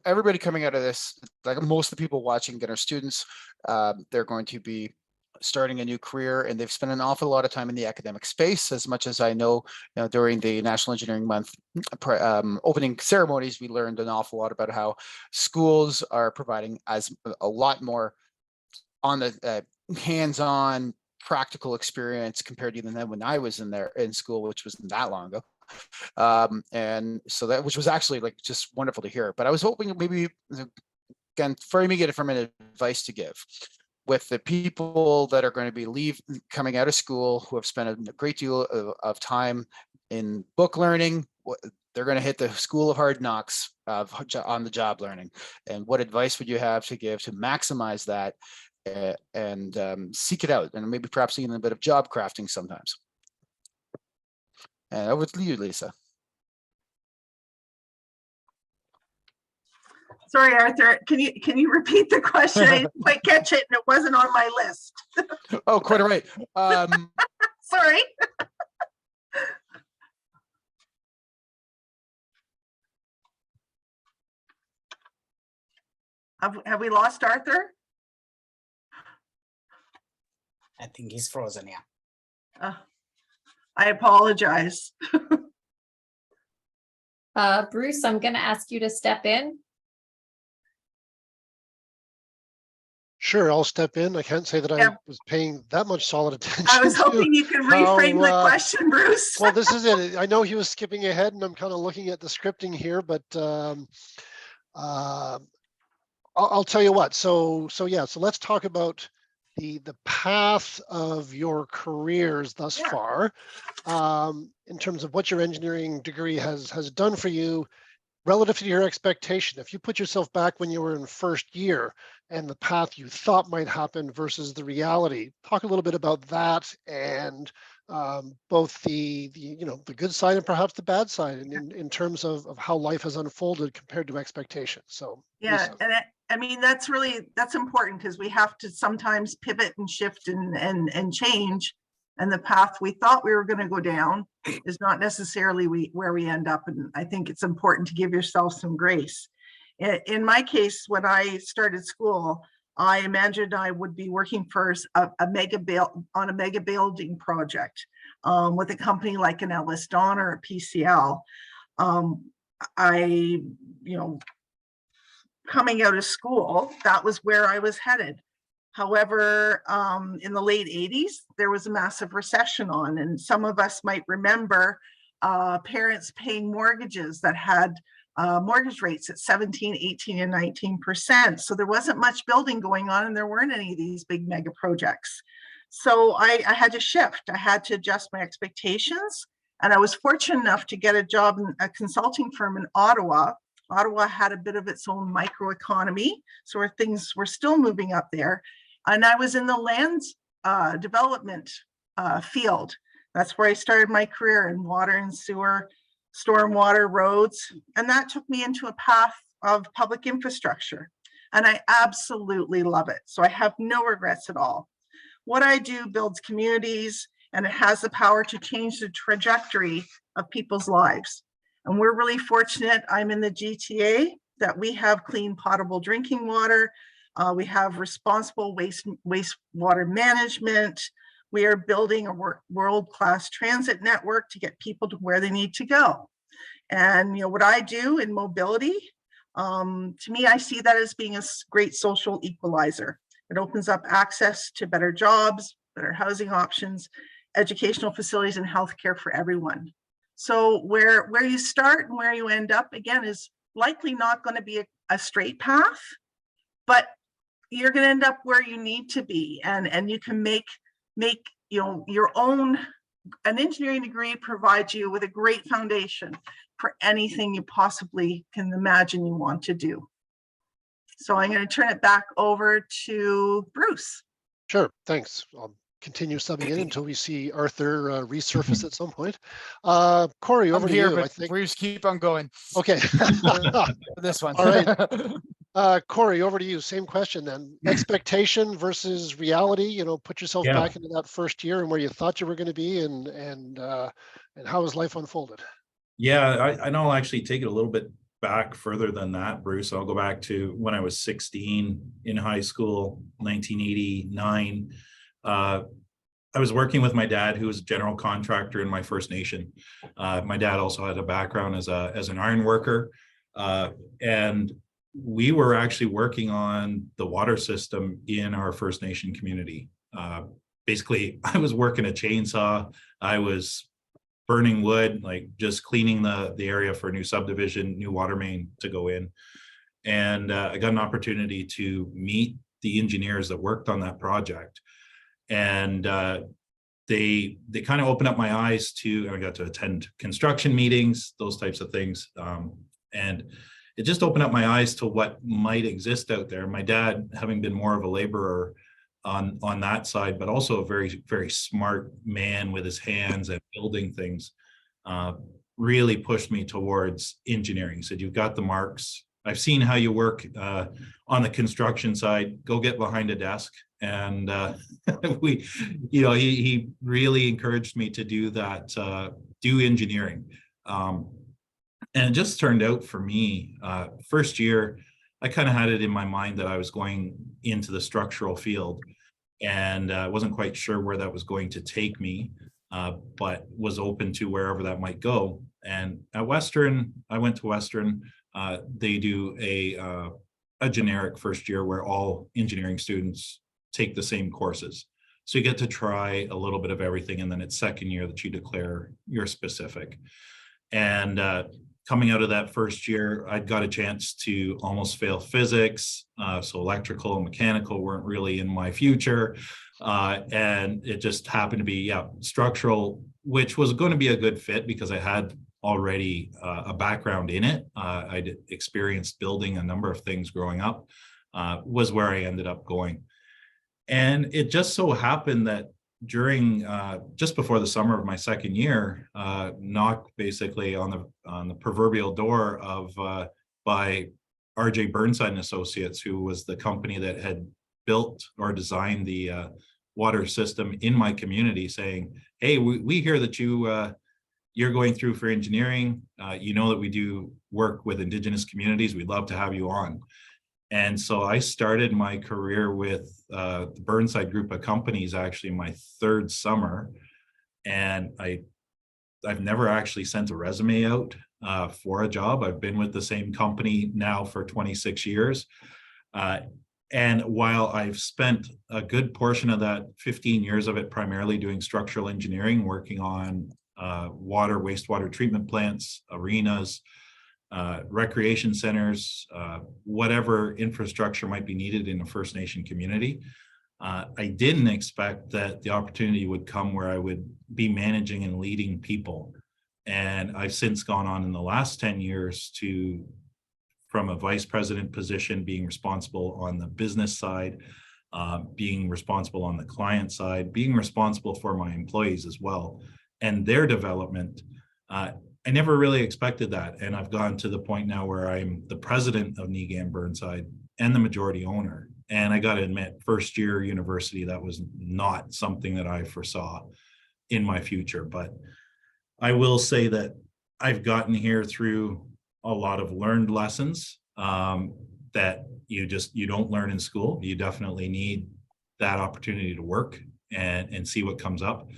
Speaker 1: everybody coming out of this, like most of the people watching that are students, they're going to be starting a new career, and they've spent an awful lot of time in the academic space. As much as I know, during the National Engineering Month opening ceremonies, we learned an awful lot about how schools are providing a lot more on the hands-on practical experience compared to even then when I was in school, which wasn't that long ago. And so that, which was actually like just wonderful to hear. But I was hoping maybe, again, framing it from an advice to give with the people that are going to be coming out of school, who have spent a great deal of time in book learning. They're going to hit the school of hard knocks on the job learning. And what advice would you have to give to maximize that and seek it out, and maybe perhaps even a bit of job crafting sometimes? And over to you, Lisa.
Speaker 7: Sorry, Arthur, can you repeat the question? I didn't quite catch it and it wasn't on my list.
Speaker 1: Oh, quite all right.
Speaker 7: Sorry. Have we lost Arthur?
Speaker 10: I think he's frozen, yeah.
Speaker 7: I apologize.
Speaker 2: Bruce, I'm going to ask you to step in.
Speaker 3: Sure, I'll step in. I can't say that I was paying that much solid attention.
Speaker 7: I was hoping you could reframe the question, Bruce.
Speaker 3: Well, this is it. I know he was skipping ahead, and I'm kind of looking at the scripting here, but I'll tell you what. So let's talk about the path of your careers thus far, in terms of what your engineering degree has done for you relative to your expectation. If you put yourself back when you were in first year and the path you thought might happen versus the reality, talk a little bit about that, and both the good side and perhaps the bad side in terms of how life has unfolded compared to expectations. So
Speaker 7: yeah,
Speaker 3: Lisa.
Speaker 7: and I mean that's important, because we have to sometimes pivot and shift and change, and the path we thought we were going to go down is not necessarily where we end up. And I think it's important to give yourself some grace. In my case, when I started school, I imagined I would be working for a mega building project with a company like an Ellis Don or a PCL. Coming out of school, that was where I was headed. However, in the late 80s, there was a massive recession on, and some of us might remember parents paying mortgages that had mortgage rates at 17, 18, and 19%. So there wasn't much building going on, and there weren't any of these big mega projects. So I had to shift. I had to adjust my expectations, and I was fortunate enough to get a job in a consulting firm in Ottawa. Ottawa had a bit of its own microeconomy, so where things were still moving up there. And I was in the land development field. That's where I started my career, in water and sewer, stormwater, roads. And that took me into a path of public infrastructure. And I absolutely love it. So I have no regrets at all. What I do builds communities, and it has the power to change the trajectory of people's lives. And we're really fortunate. I'm in the GTA, that we have clean potable drinking water. We have responsible wastewater management. We are building a world-class transit network to get people to where they need to go. And what I do in mobility, to me, I see that as being a great social equalizer. It opens up access to better jobs, better housing options, educational facilities, and healthcare for everyone. So where you start and where you end up, again, is likely not going to be a straight path, but you're going to end up where you need to be, and you can make your own. An engineering degree provides you with a great foundation for anything you possibly can imagine you want to do. So I'm going to turn it back over to Bruce.
Speaker 3: Sure, thanks. I'll continue subbing in until we see Arthur resurface at some point. Corey, over to you. I think
Speaker 1: we just keep on going.
Speaker 3: Okay.
Speaker 1: This one.
Speaker 3: All right. Corey, over to you. Same question then. Expectation versus reality. Put yourself back into that first year and where you thought you were going to be, and how has life unfolded?
Speaker 9: Yeah, I know I'll actually take it a little bit back further than that, Bruce. I'll go back to when I was 16 in high school, 1989. I was working with my dad, who was a general contractor in my First Nation. My dad also had a background as an iron worker. And we were actually working on the water system in our First Nation community. Basically, I was working a chainsaw. I was burning wood, like just cleaning the area for a new subdivision, new water main to go in. And I got an opportunity to meet the engineers that worked on that project. And they kind of opened up my eyes to, and I got to attend construction meetings, those types of things. And it just opened up my eyes to what might exist out there. My dad, having been more of a laborer on that side, but also a very, very smart man with his hands and building things, really pushed me towards engineering. He said, you've got the marks. I've seen how you work on the construction side. Go get behind a desk. And he really encouraged me to do that, do engineering. And it just turned out for me, first year, I kind of had it in my mind that I was going into the structural field, and I wasn't quite sure where that was going to take me, but was open to wherever that might go. And at Western, I went to Western. They do a generic first year where all engineering students take the same courses. So you get to try a little bit of everything, and then it's second year that you declare your specific. And coming out of that first year, I'd got a chance to almost fail physics. So electrical and mechanical weren't really in my future. And it just happened to be, structural, which was going to be a good fit because I had already a background in it. I'd experienced building a number of things growing up, was where I ended up going. And it just so happened that during just before the summer of my second year, knocked basically on the proverbial door of by RJ Burnside and Associates, who was the company that had built or designed the water system in my community, saying, "Hey, we hear that you're going through for engineering. You know that we do work with Indigenous communities. We'd love to have you on." And so I started my career with the Burnside group of companies, actually my third summer. And I've never actually sent a resume out for a job. I've been with the same company now for 26 years. And while I've spent a good portion of that, 15 years of it, primarily doing structural engineering, working on water, wastewater treatment plants, arenas, recreation centers, whatever infrastructure might be needed in a First Nation community. I didn't expect that the opportunity would come where I would be managing and leading people. And I've since gone on in the last 10 years from a vice president position, being responsible on the business side, being responsible on the client side, being responsible for my employees as well, and their development. I never really expected that. And I've gotten to the point now where I'm the president of NEM Burnside and the majority owner. And I got to admit, first year university, that was not something that I foresaw in my future. But I will say that I've gotten here through a lot of learned lessons that you don't learn in school. You definitely need that opportunity to work and see what comes up.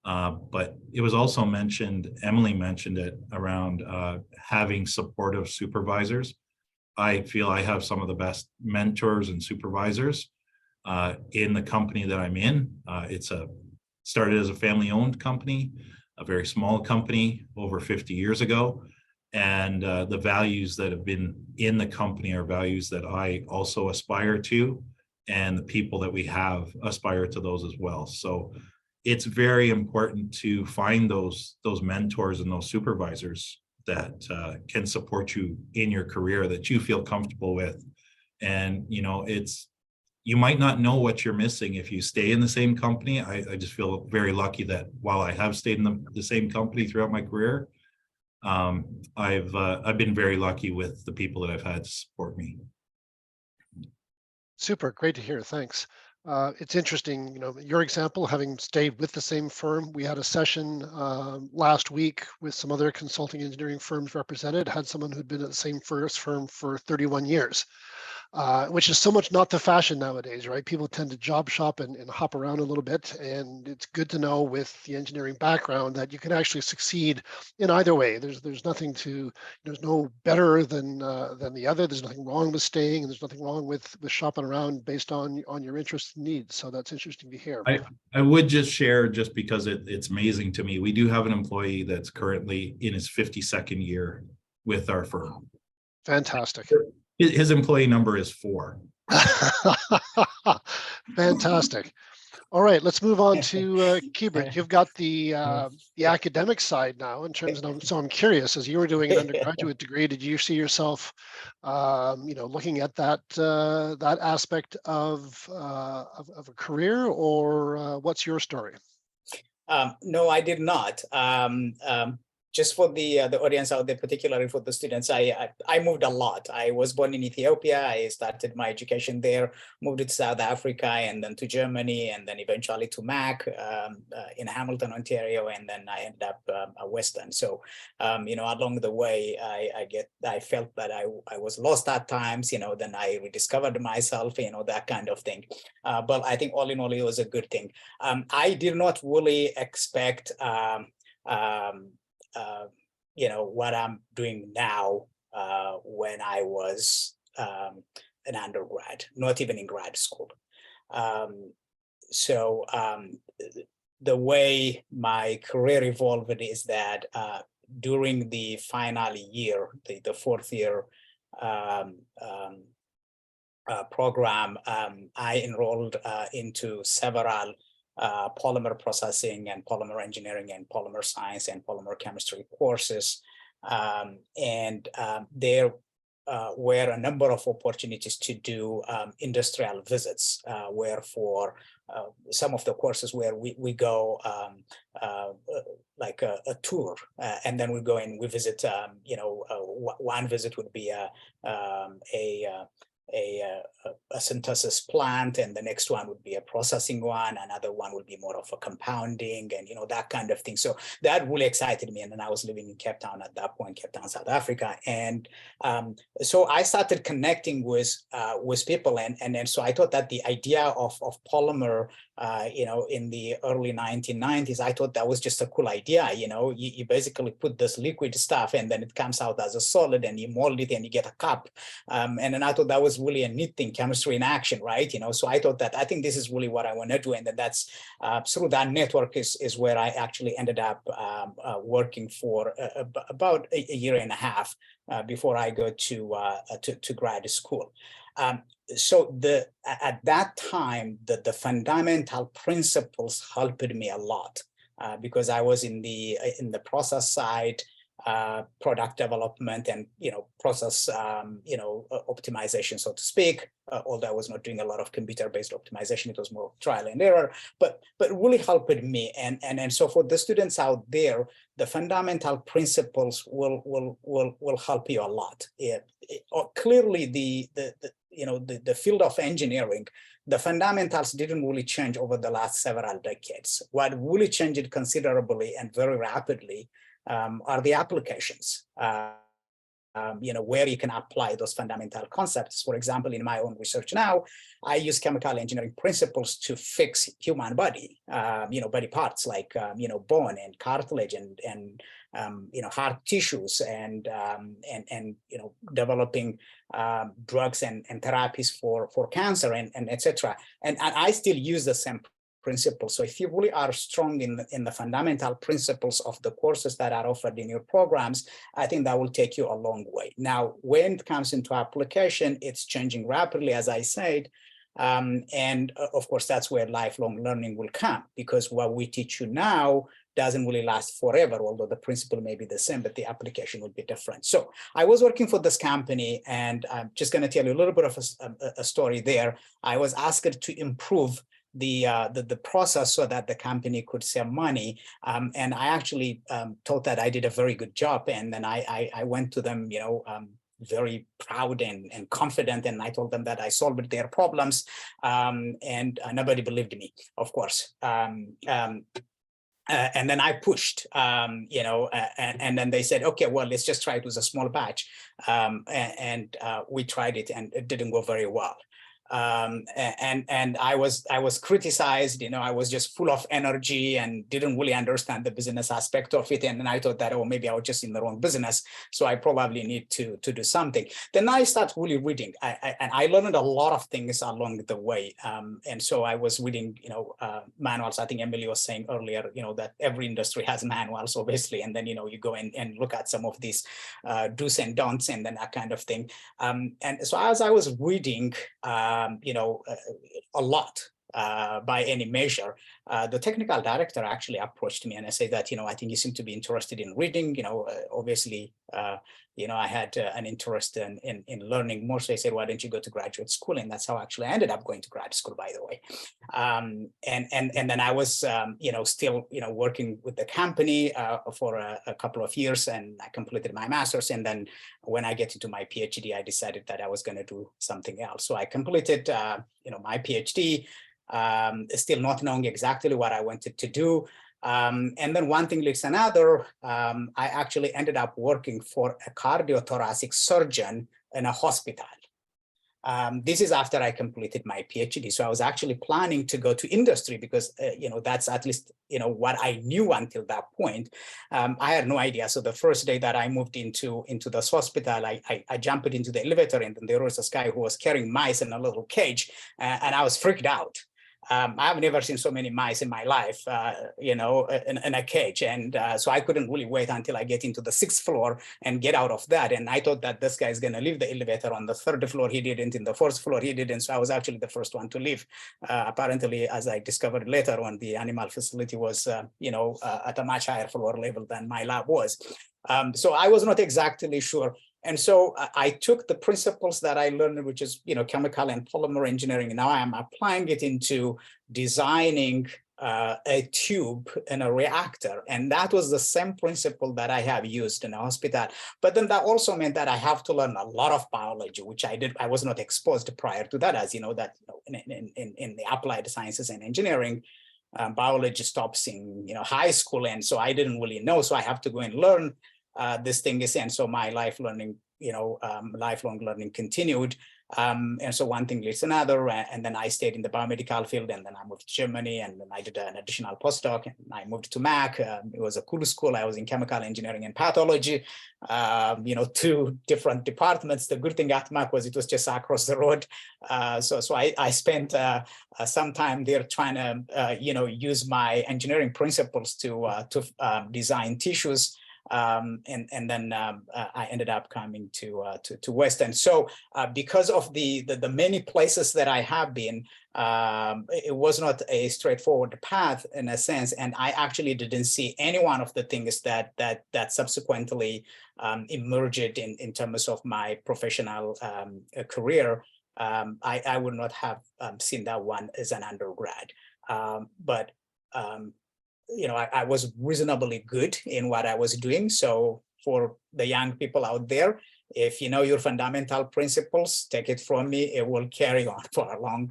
Speaker 9: But it was also mentioned, Emily mentioned it, around having supportive supervisors. I feel I have some of the best mentors and supervisors in the company that I'm in. Started as a family-owned company, a very small company over 50 years ago. And the values that have been in the company are values that I also aspire to, and the people that we have aspire to those as well. So it's very important to find those mentors and those supervisors that can support you in your career, that you feel comfortable with. And you might not know what you're missing if you stay in the same company. I just feel very lucky that while I have stayed in the same company throughout my career, I've been very lucky with the people that I've had to support me.
Speaker 3: Super, great to hear. Thanks. It's interesting, you know, your example, having stayed with the same firm. We had a session last week with some other consulting engineering firms represented, had someone who'd been at the same first firm for 31 years. Which is so much not the fashion nowadays, right? People tend to job shop and hop around a little bit. And it's good to know with the engineering background that you can actually succeed in either way. There's nothing to, there's no better than the other. There's nothing wrong with staying, and there's nothing wrong with shopping around based on your interests and needs. So that's interesting to hear.
Speaker 9: I would just share, just because it's amazing to me. We do have an employee that's currently in his 52nd year with our firm.
Speaker 3: Fantastic.
Speaker 9: His employee number is 4.
Speaker 3: Fantastic. All right, let's move on to Keebert. You've got the academic side now in terms of, so I'm curious, as you were doing an undergraduate degree, did you see yourself, looking at that that aspect of a career, or what's your story?
Speaker 10: No, I did not. Just for the audience out there, particularly for the students, I moved a lot. I was born in Ethiopia. I started my education there, moved to South Africa, and then to Germany, and then eventually to MAC in Hamilton, Ontario, and then I ended up at Western. So, along the way, I felt that I was lost at times. Then I rediscovered myself. That kind of thing. But I think all in all, it was a good thing. I did not really expect. What I'm doing now when I was an undergrad, not even in grad school. The way my career evolved is that during the final year, the fourth year program, I enrolled into several polymer processing and polymer engineering and polymer science and polymer chemistry courses. There were a number of opportunities to do industrial visits, where for some of the courses where we go like a tour, and then we go and we visit, one visit would be a synthesis plant, and the next one would be a processing one, another one would be more of a compounding, and that kind of thing. So that really excited me. And then I was living in Cape Town at that point, Cape Town, South Africa, and so I started connecting with people, and then so I thought that the idea of polymer, in the early 1990s, I thought that was just a cool idea. You basically put this liquid stuff, and then it comes out as a solid, and you mold it, and you get a cup. And then I thought that was really a neat thing, chemistry in action, right? So I thought that I think this is really what I want to do, and then that's through that network is where I actually ended up working for about a year and a half before I go to grad school. So at that time, the fundamental principles helped me a lot because I was in the process side, product development, and process optimization, so to speak. Although I was not doing a lot of computer-based optimization, it was more trial and error. But really helped me. And so for the students out there, the fundamental principles will help you a lot. Clearly, the field of engineering, the fundamentals didn't really change over the last several decades. What really changed considerably and very rapidly are the applications, where you can apply those fundamental concepts. For example, in my own research now, I use chemical engineering principles to fix human body, body parts like, bone and cartilage and heart tissues, and developing drugs and therapies for cancer and etc. And I still use the same principles. So if you really are strong in the fundamental principles of the courses that are offered in your programs, I think that will take you a long way. Now, when it comes into application, it's changing rapidly, as I said. And of course, that's where lifelong learning will come, because what we teach you now doesn't really last forever, although the principle may be the same, but the application will be different. So I was working for this company, and I'm just going to tell you a little bit of a story there. I was asked to improve the process so that the company could save money. And I actually thought that I did a very good job. And then I went to them, very proud and confident, and I told them that I solved their problems, and nobody believed me, of course. And then I pushed, and then they said, okay, well, let's just try it with a small batch. And we tried it, and it didn't go very well. And I was criticized, I was just full of energy and didn't really understand the business aspect of it. And then I thought that, oh, maybe I was just in the wrong business, so I probably need to do something. Then I started really reading, and I learned a lot of things along the way. And so I was reading, manuals. I think Emily was saying earlier, that every industry has manuals, obviously, and then you go in and look at some of these do's and don'ts, and then that kind of thing. And so as I was reading, a lot by any measure, the technical director actually approached me and I said that, I think you seem to be interested in reading, obviously, I had an interest in learning more. So I said, why don't you go to graduate school? And that's how actually I ended up going to grad school, by the way. And then I was, still, working with the company for a couple of years, and I completed my master's. And then when I get into my PhD, I decided that I was going to do something else. So I completed, my PhD, still not knowing exactly what I wanted to do. And then one thing leads to another. I actually ended up working for a cardiothoracic surgeon in a hospital. This is after I completed my PhD. So I was actually planning to go to industry because, that's at least, what I knew until that point. I had no idea. So the first day that I moved into this hospital, I jumped into the elevator, and then there was this guy who was carrying mice in a little cage, and I was freaked out. I've never seen so many mice in my life, in a cage. And so I couldn't really wait until I get into the 6th floor and get out of that. And I thought that this guy is going to leave the elevator on the 3rd floor. He didn't. In the 4th floor, he didn't. So I was actually the first one to leave. Apparently, as I discovered later, when the animal facility was, at a much higher floor level than my lab was. So I was not exactly sure. And so I took the principles that I learned, which is, chemical and polymer engineering. And now I am applying it into designing a tube in a reactor. And that was the same principle that I have used in a hospital. But then that also meant that I have to learn a lot of biology, which I did. I was not exposed prior to that, as in the applied sciences and engineering. Biology stops in high school, and so I didn't really know. So I have to go and learn this thing is, and so my lifelong learning continued. And so one thing leads to another, and then I stayed in the biomedical field, and then I moved to Germany, and then I did an additional postdoc, and I moved to Mac. It was a cool school. I was in chemical engineering and pathology, 2 different departments. The good thing at Mac was it was just across the road. So I spent some time there trying to, use my engineering principles to design tissues. And then I ended up coming to Western. So because of the many places that I have been, it was not a straightforward path in a sense, and I actually didn't see any one of the things that subsequently emerged in terms of my professional career. I would not have seen that one as an undergrad, but I was reasonably good in what I was doing. So for the young people out there, if you know your fundamental principles, take it from me, it will carry on for a long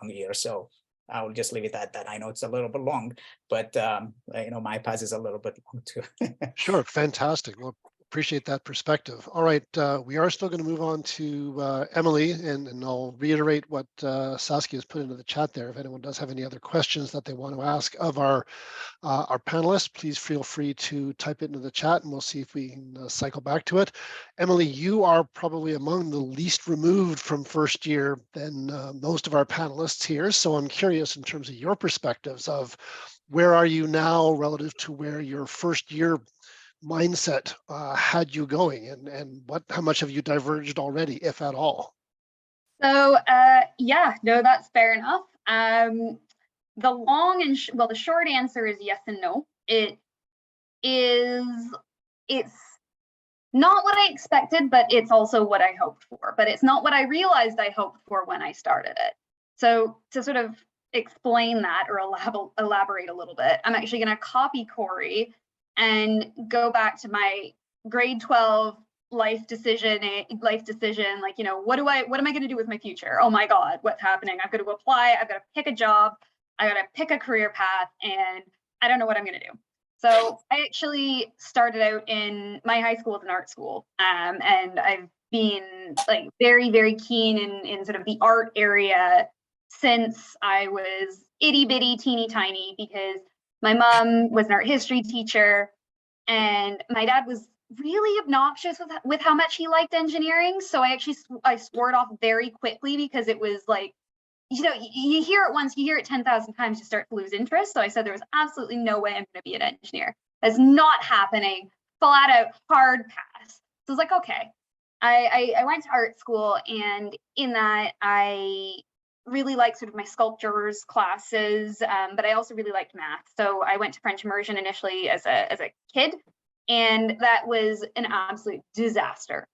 Speaker 10: year. So I will just leave it at that. I know it's a little bit long, but my path is a little bit long too.
Speaker 3: Sure, fantastic. Well, appreciate that perspective. All right, we are still going to move on to Emily, and I'll reiterate what Saskia has put into the chat there. If anyone does have any other questions that they want to ask of our panelists, please feel free to type it into the chat, and we'll see if we can cycle back to it. Emily, you are probably among the least removed from first year than most of our panelists here. So I'm curious in terms of your perspectives of where are you now relative to where your first year mindset had you going, and how much have you diverged already, if at all?
Speaker 11: So yeah, no, that's fair enough. The long and the short answer is yes and no. It's not what I expected, but it's also what I hoped for. But it's not what I realized I hoped for when I started it. So to sort of explain that or elaborate a little bit, I'm actually going to copy Corey and go back to my grade 12 life decision, like, you know, what am I going to do with my future? Oh my God, what's happening? I've got to apply, I've got to pick a job, I got to pick a career path, and I don't know what I'm going to do. So I actually started out in my high school as an art school, and I've been like very, very keen in sort of the art area since I was itty bitty teeny tiny, because my mom was an art history teacher and my dad was really obnoxious with how much he liked engineering. So I swore it off very quickly, because it was like, you know, you hear it once, you hear it 10,000 times, you start to lose interest. So I said there was absolutely no way I'm going to be an engineer. That's not happening. Flat out hard pass. So I was like, okay. I went to art school, and in that I really liked sort of my sculptures classes, but I also really liked math. So I went to French immersion initially as a kid, and that was an absolute disaster.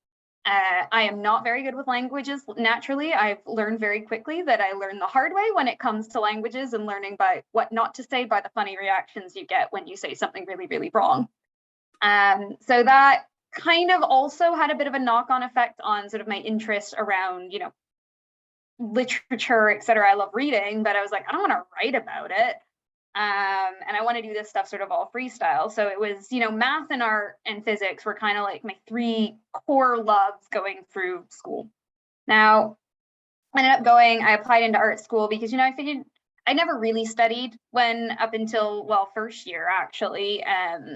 Speaker 11: I am not very good with languages naturally. I've learned very quickly that I learn the hard way when it comes to languages, and learning by what not to say by the funny reactions you get when you say something really, really wrong. So that kind of also had a bit of a knock-on effect on sort of my interest around, you know, literature, et cetera. I love reading, but I was like, I don't want to write about it. And I want to do this stuff sort of all freestyle. So it was, you know, math and art and physics were kind of like my three core loves going through school. Now, I ended up I applied into art school because, you know, I figured I never really studied up until, well, first year actually.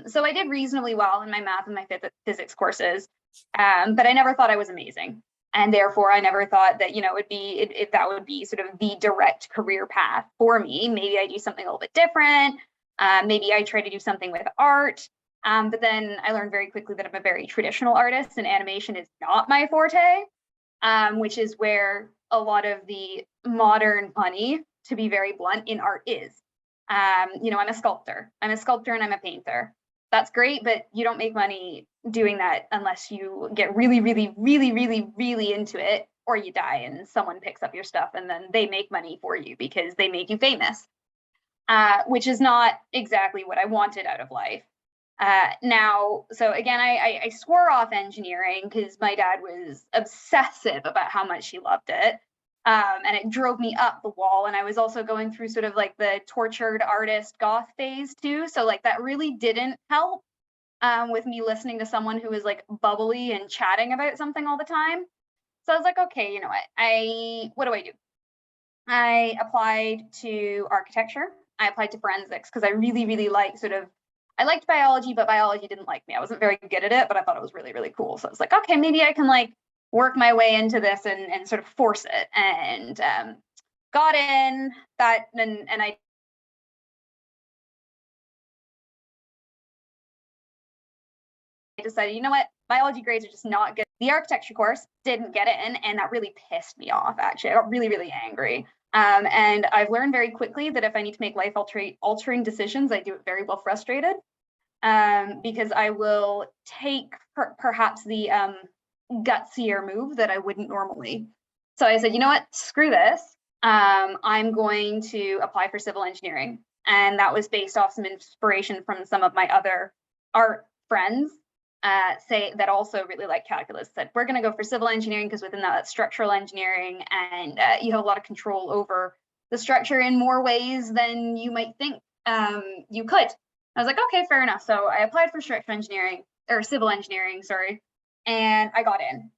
Speaker 11: So I did reasonably well in my math and my physics courses, but I never thought I was amazing. And therefore, I never thought that, you know, that would be sort of the direct career path for me. Maybe I do something a little bit different. Maybe I try to do something with art. But then I learned very quickly that I'm a very traditional artist, and animation is not my forte, which is where a lot of the modern money, to be very blunt, in art is. You know, I'm a sculptor and I'm a painter. That's great, but you don't make money doing that unless you get really, really, really, really, really into it, or you die and someone picks up your stuff and then they make money for you because they make you famous, which is not exactly what I wanted out of life. Now, so again, I swore off engineering because my dad was obsessive about how much he loved it. And it drove me up the wall. And I was also going through sort of like the tortured artist goth phase too. So like that really didn't help with me listening to someone who was like bubbly and chatting about something all the time. So I was like, okay, you know what do I do? I applied to architecture. I applied to forensics because I really, really I liked biology, but biology didn't like me. I wasn't very good at it, but I thought it was really, really cool. So I was like, okay, maybe I can like work my way into this and sort of force it, and got in that, and I decided, you know what, biology grades are just not good. The architecture course didn't get in, and that really pissed me off. Actually, I got really, really angry. And I've learned very quickly that if I need to make life altering decisions, I do it very well frustrated, because I will take perhaps the gutsier move that I wouldn't normally. So I said, you know what, screw this. I'm going to apply for civil engineering. And that was based off some inspiration from some of my other art friends that also really like calculus. Said, we're going to go for civil engineering because within that's structural engineering, and you have a lot of control over the structure in more ways than you might think you could. I was like, okay, fair enough. So I applied for structural engineering, or civil engineering, sorry. And I got in.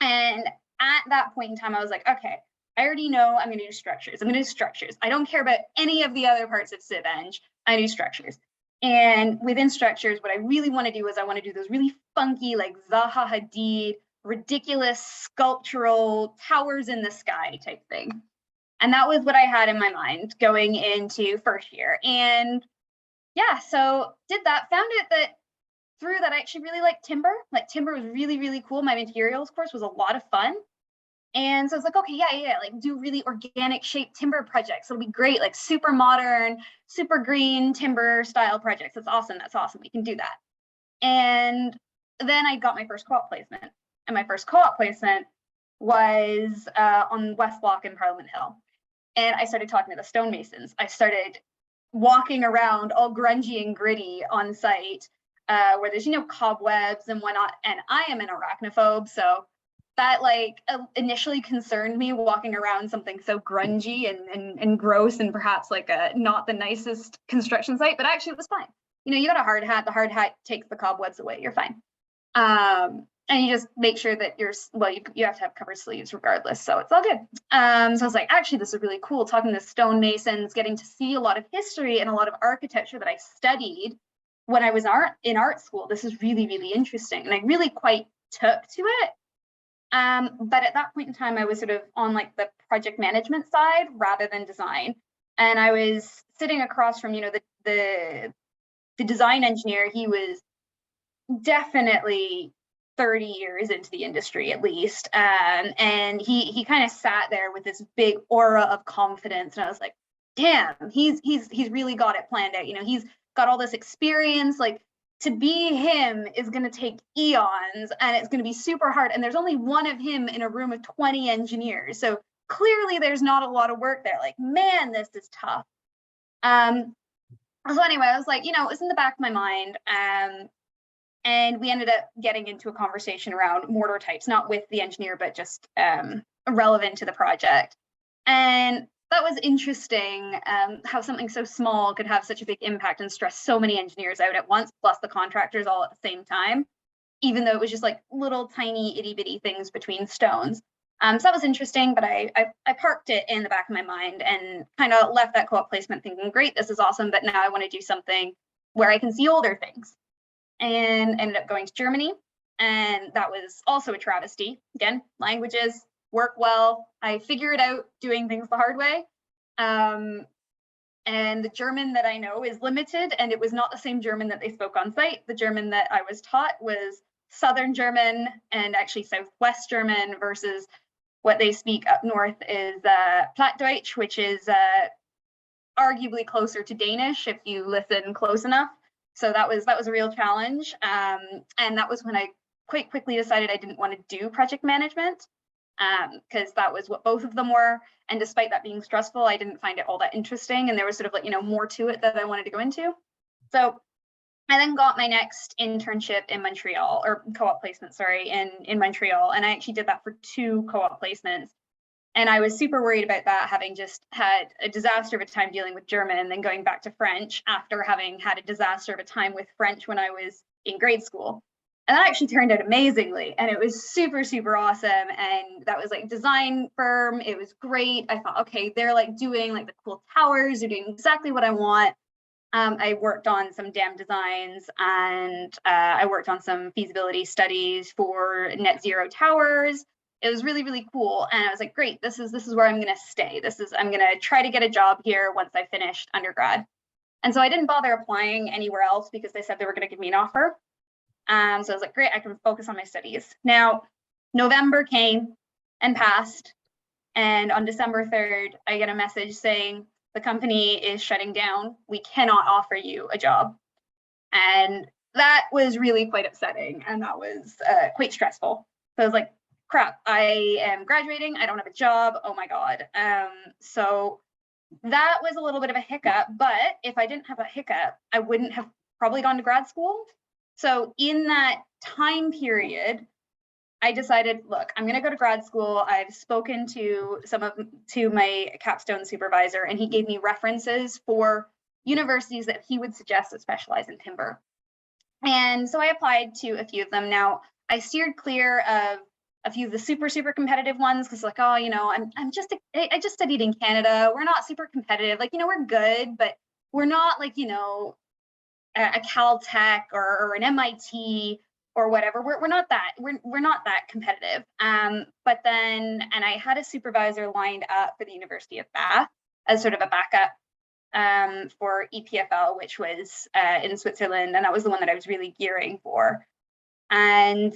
Speaker 11: And at that point in time, I was like, okay, I already know I'm going to do structures. I'm going to do structures. I don't care about any of the other parts of civ eng. I do structures. And within structures, what I really want to do is I want to do those really funky, like Zaha Hadid, ridiculous sculptural towers in the sky type thing. And that was what I had in my mind going into first year. And yeah, so did that, found it that through that I actually really liked timber. Like timber was really, really cool. My materials course was a lot of fun. And so I was like, okay, yeah, like do really organic shaped timber projects. It'll be great, like super modern, super green timber style projects. That's awesome. We can do that. And then I got my first co-op placement. And my first co-op placement was on West Block in Parliament Hill. And I started talking to the stonemasons. I started walking around all grungy and gritty on site, where there's, cobwebs and whatnot. And I am an arachnophobe. So that initially concerned me, walking around something so grungy and gross, and perhaps not the nicest construction site, but actually it was fine. You got a hard hat, the hard hat takes the cobwebs away, you're fine. And you just make sure that you have to have covered sleeves regardless, so it's all good. So I was like, actually, this is really cool, talking to stonemasons, getting to see a lot of history and a lot of architecture that I studied when I was in art school. This is really, really interesting, and I really quite took to it. But at that point in time, I was sort of on the project management side rather than design, and I was sitting across from the design engineer. He was definitely 30 years into the industry at least. And he kind of sat there with this big aura of confidence. And I was like, damn, he's really got it planned out. He's got all this experience. To be him is going to take eons, and it's going to be super hard. And there's only one of him in a room of 20 engineers. So clearly there's not a lot of work there. Man, this is tough. So anyway, I was like, it was in the back of my mind. And we ended up getting into a conversation around mortar types, not with the engineer, but just relevant to the project. And that was interesting, how something so small could have such a big impact and stress so many engineers out at once, plus the contractors all at the same time, even though it was just little tiny itty bitty things between stones. So that was interesting, but I parked it in the back of my mind and kind of left that co-op placement thinking, great, this is awesome, but now I want to do something where I can see older things. And ended up going to Germany, and that was also a travesty. Again, languages work well. I figure it out doing things the hard way. And the German that I know is limited, and it was not the same German that they spoke on site. The German that I was taught was Southern German, and actually Southwest German, versus what they speak up north is Plattdeutsch, which is arguably closer to Danish if you listen close enough. So that was a real challenge. And that was when I quite quickly decided I didn't want to do project management, because that was what both of them were. And despite that being stressful, I didn't find it all that interesting. And there was sort of more to it that I wanted to go into. So I then got my next internship in Montreal, or co-op placement, sorry, in Montreal. And I actually did that for 2 co-op placements. And I was super worried about that, having just had a disaster of a time dealing with German and then going back to French after having had a disaster of a time with French when I was in grade school. And that actually turned out amazingly. And it was super, super awesome. And that was design firm. It was great. I thought, okay, they're doing the cool towers. They're doing exactly what I want. I worked on some dam designs, and I worked on some feasibility studies for net zero towers. It was really, really cool. And I was like, great, this is where I'm going to stay. I'm going to try to get a job here once I finished undergrad. And so I didn't bother applying anywhere else because they said they were going to give me an offer. So I was like, great, I can focus on my studies. Now, November came and passed. And on December 3rd, I get a message saying, the company is shutting down. We cannot offer you a job. And that was really quite upsetting. And that was quite stressful. So I was like, crap, I am graduating. I don't have a job. Oh my God. So that was a little bit of a hiccup, but if I didn't have a hiccup, I wouldn't have probably gone to grad school. So in that time period, I decided, look, I'm going to go to grad school. I've spoken to my capstone supervisor, and he gave me references for universities that he would suggest that specialize in timber. And so I applied to a few of them. Now, I steered clear of a few of the super, super competitive ones, because I just studied in Canada. We're not super competitive. We're good, but we're not a Caltech or an MIT or whatever. We're not that. We're not that competitive. But then, and I had a supervisor lined up for the University of Bath as sort of a backup for EPFL, which was in Switzerland, and that was the one that I was really gearing for. And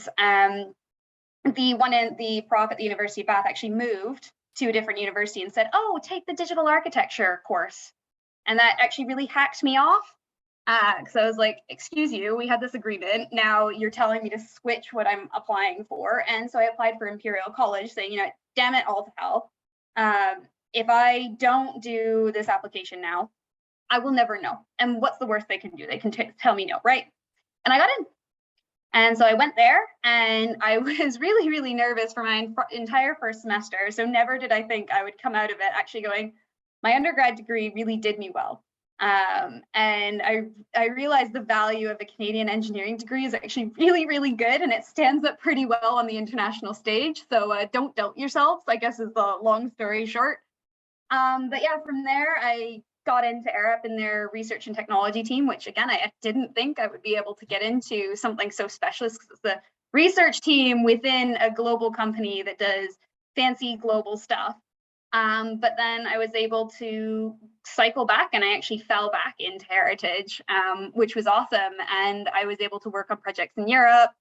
Speaker 11: the prof at the University of Bath actually moved to a different university and said, oh, take the digital architecture course. And that actually really hacked me off. Because I was like, excuse you, we had this agreement. Now you're telling me to switch what I'm applying for. And so I applied for Imperial College saying, damn it all to hell. If I don't do this application now, I will never know. And what's the worst they can do? They can tell me no, right? And I got in. And so I went there, and I was really, really nervous for my entire first semester. So never did I think I would come out of it actually going, my undergrad degree really did me well. And I realized the value of a Canadian engineering degree is actually really, really good, and it stands up pretty well on the international stage. So don't doubt yourselves, I guess, is the long story short. But yeah, from there, I got into Arup in their research and technology team, which again, I didn't think I would be able to get into something so specialist, because it's the research team within a global company that does fancy global stuff. But then I was able to cycle back, and I actually fell back into Heritage, which was awesome. And I was able to work on projects in Europe.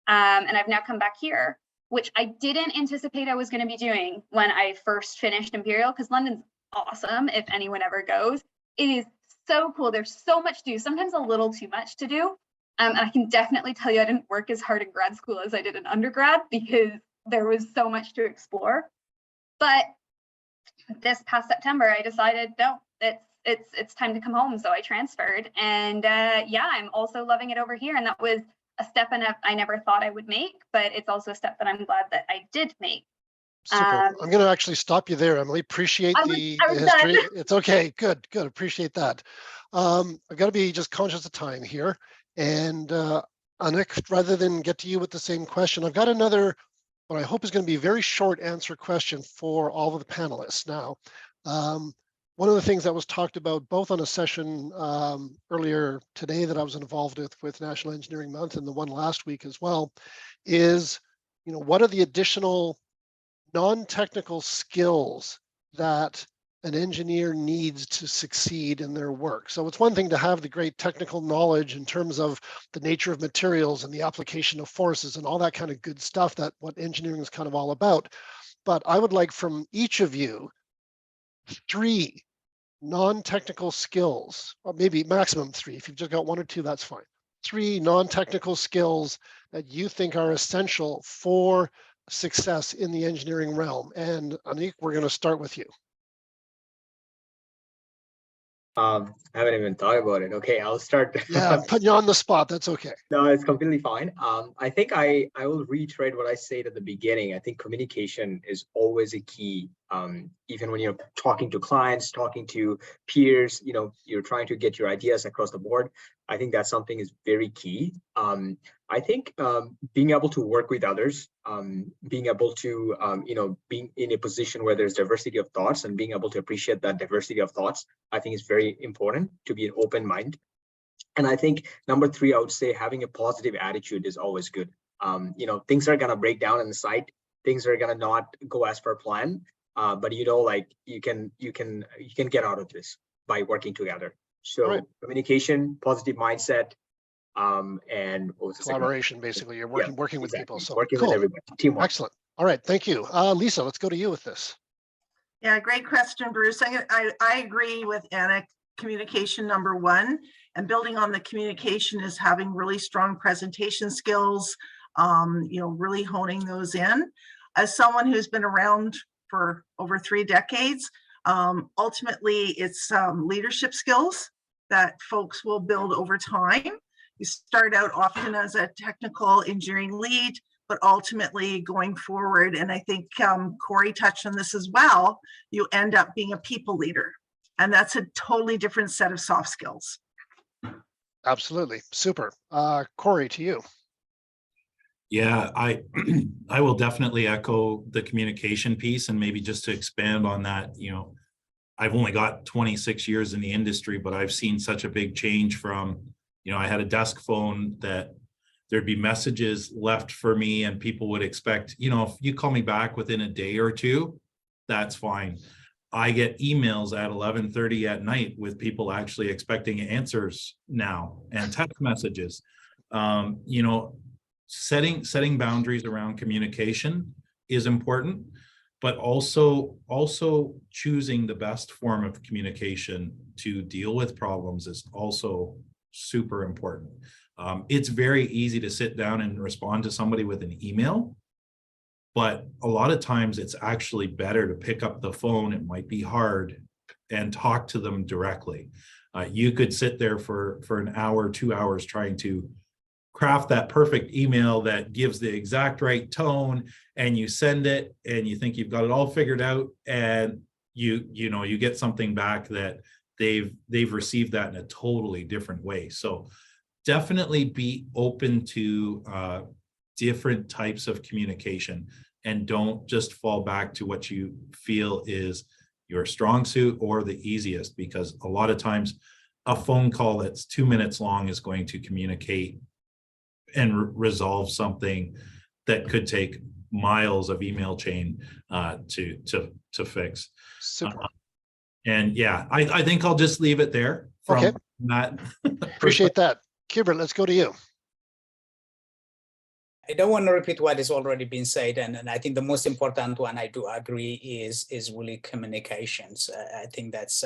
Speaker 11: And I've now come back here, which I didn't anticipate I was going to be doing when I first finished Imperial, because London's awesome if anyone ever goes. It is so cool. There's so much to do, sometimes a little too much to do. And I can definitely tell you I didn't work as hard in grad school as I did in undergrad, because there was so much to explore. But this past September, I decided, no, it's time to come home. So I transferred, and yeah, I'm also loving it over here. And that was a step I never thought I would make, but it's also a step that I'm glad that I did make.
Speaker 3: Super. I'm going to actually stop you there, Emily. Appreciate the history.
Speaker 11: Done.
Speaker 3: It's okay. Good. Appreciate that. I've got to be just conscious of time here. And Anik, rather than get to you with the same question, I've got another, what I hope is going to be a very short answer question for all of the panelists. Now, one of the things that was talked about both on a session earlier today that I was involved with National Engineering Month, and the one last week as well, is, what are the additional non-technical skills that an engineer needs to succeed in their work? So it's one thing to have the great technical knowledge in terms of the nature of materials and the application of forces and all that kind of good stuff, that what engineering is kind of all about. But I would like from each of you 3 non-technical skills, or maybe maximum 3. If you've just got 1 or 2, that's fine. 3 non-technical skills that you think are essential for success in the engineering realm. And Anik, we're going to start with you.
Speaker 12: I haven't even thought about it. Okay, I'll start.
Speaker 3: Yeah, I'm putting you on the spot. That's okay.
Speaker 12: No, it's completely fine. I think I will reiterate what I said at the beginning. I think communication is always a key. Even when you're talking to clients, talking to peers, you're trying to get your ideas across the board. I think that's something is very key. I think being able to work with others, being able to, being in a position where there's diversity of thoughts and being able to appreciate that diversity of thoughts, I think is very important, to be an open mind. And I think number 3, I would say having a positive attitude is always good. Things are gonna break down on the site. Things are gonna not go as per plan. But you can get out of this by working together. So right. Communication, positive mindset, and
Speaker 3: collaboration. Basically, you're working with people. So
Speaker 12: working with everybody. Teamwork.
Speaker 3: Excellent. All right, thank you, Lisa. Let's go to you with this.
Speaker 7: Yeah, great question, Bruce. I agree with Anik. Communication number 1, and building on the communication is having really strong presentation skills. Really honing those in. As someone who's been around for over 3 decades, ultimately it's leadership skills that folks will build over time. You start out often as a technical engineering lead, but ultimately going forward, and I think Corey touched on this as well, you end up being a people leader. And that's a totally different set of soft skills.
Speaker 3: Absolutely. Super. Corey, to you.
Speaker 9: Yeah, I will definitely echo the communication piece, and maybe just to expand on that, I've only got 26 years in the industry, but I've seen such a big change from, I had a desk phone that there'd be messages left for me, and people would expect, if you call me back within a day or 2, that's fine. I get emails at 11:30 at night with people actually expecting answers now, and text messages. Setting boundaries around communication is important, but also choosing the best form of communication to deal with problems is also super important. It's very easy to sit down and respond to somebody with an email, but a lot of times it's actually better to pick up the phone. It might be hard, and talk to them directly. You could sit there for an hour, 2 hours trying to craft that perfect email that gives the exact right tone, and you send it and you think you've got it all figured out, and you get something back that they've received that in a totally different way. So definitely be open to different types of communication, and don't just fall back to what you feel is your strong suit or the easiest, because a lot of times a phone call that's 2 minutes long is going to communicate and resolve something that could take miles of email chain to fix.
Speaker 3: Super.
Speaker 9: And yeah, I think I'll just leave it there from
Speaker 3: Okay.
Speaker 9: that.
Speaker 3: Appreciate that. Kubert, let's go to you.
Speaker 10: I don't want to repeat what has already been said, and I think the most important one I do agree is really communications. I think that's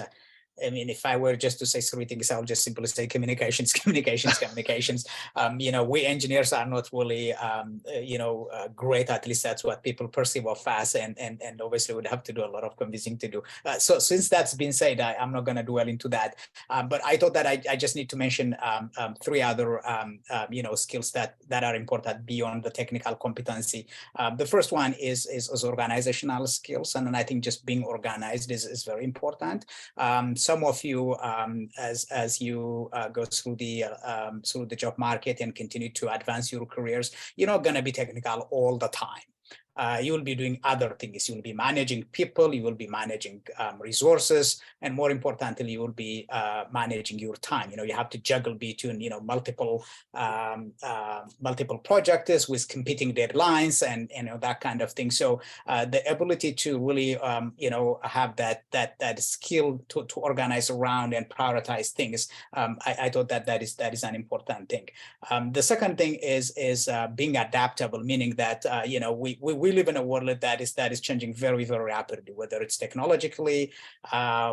Speaker 10: I mean, if I were just to say three things, I'll just simply say communications, communications, communications. We engineers are not really, great. At least that's what people perceive of us, and obviously would have to do a lot of convincing to do. So since that's been said, I'm not going to dwell into that. But I thought that I just need to mention three other, skills that are important beyond the technical competency. The first one is organizational skills, and then I think just being organized is very important. Some of you, as you go through the job market and continue to advance your careers, you're not going to be technical all the time. You will be doing other things. You will be managing people, you will be managing resources, and more importantly, you will be managing your time. You have to juggle between multiple projects with competing deadlines and that kind of thing. So the ability to really have that skill to organize around and prioritize things, I thought that is an important thing. The second thing is being adaptable, meaning that we live in a world that is changing very, very rapidly, whether it's technologically,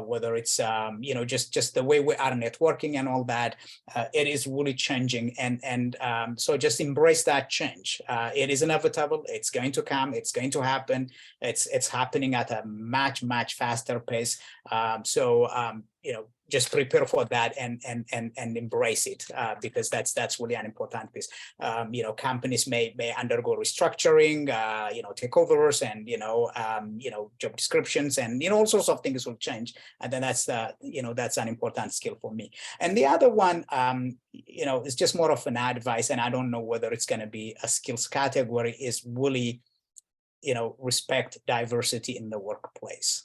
Speaker 10: whether it's just the way we are networking and all that. It is really changing, and so just embrace that change. It is inevitable. It's going to come. It's going to happen. It's happening at a much faster pace. Just prepare for that and embrace it, because that's really an important piece. Companies may undergo restructuring, takeovers, and job descriptions, and all sorts of things will change. And then that's an important skill for me. And the other one, is just more of an advice, and I don't know whether it's going to be a skills category, is really respect diversity in the workplace.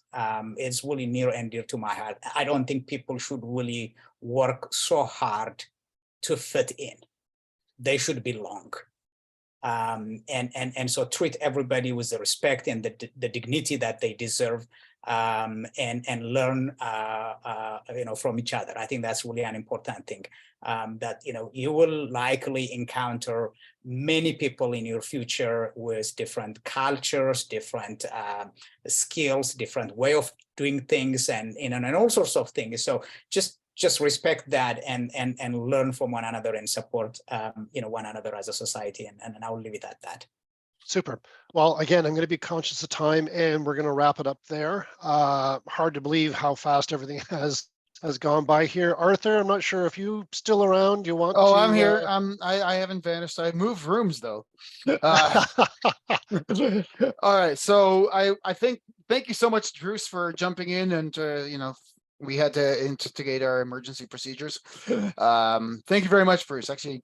Speaker 10: It's really near and dear to my heart. I don't think people should really work so hard to fit in. They should belong. And so treat everybody with the respect and the dignity that they deserve, and learn from each other. I think that's really an important thing. That you will likely encounter many people in your future with different cultures, different skills, different way of doing things, and all sorts of things. So just respect that and learn from one another and support one another as a society, and I will leave it at that.
Speaker 3: Super. Well, again, I'm going to be conscious of time, and we're going to wrap it up there. Hard to believe how fast everything has gone by here. Arthur, I'm not sure if you still around. You want?
Speaker 1: Oh,
Speaker 3: to,
Speaker 1: I'm here. I haven't vanished. I moved rooms though. All right. So I think, thank you so much, Bruce, for jumping in, and we had to instigate our emergency procedures. Thank you very much, Bruce. Actually,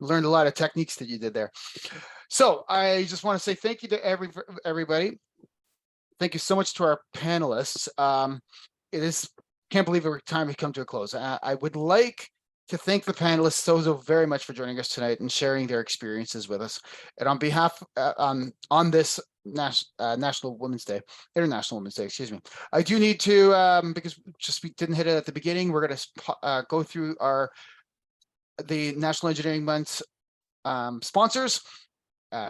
Speaker 1: learned a lot of techniques that you did there. So I just want to say thank you to everybody. Thank you so much to our panelists. Can't believe every time we come to a close. I would like to thank the panelists so very much for joining us tonight and sharing their experiences with us. And on behalf on this International Women's Day, excuse me, I do need to, because we didn't hit it at the beginning, we're going to go through the National Engineering Month sponsors.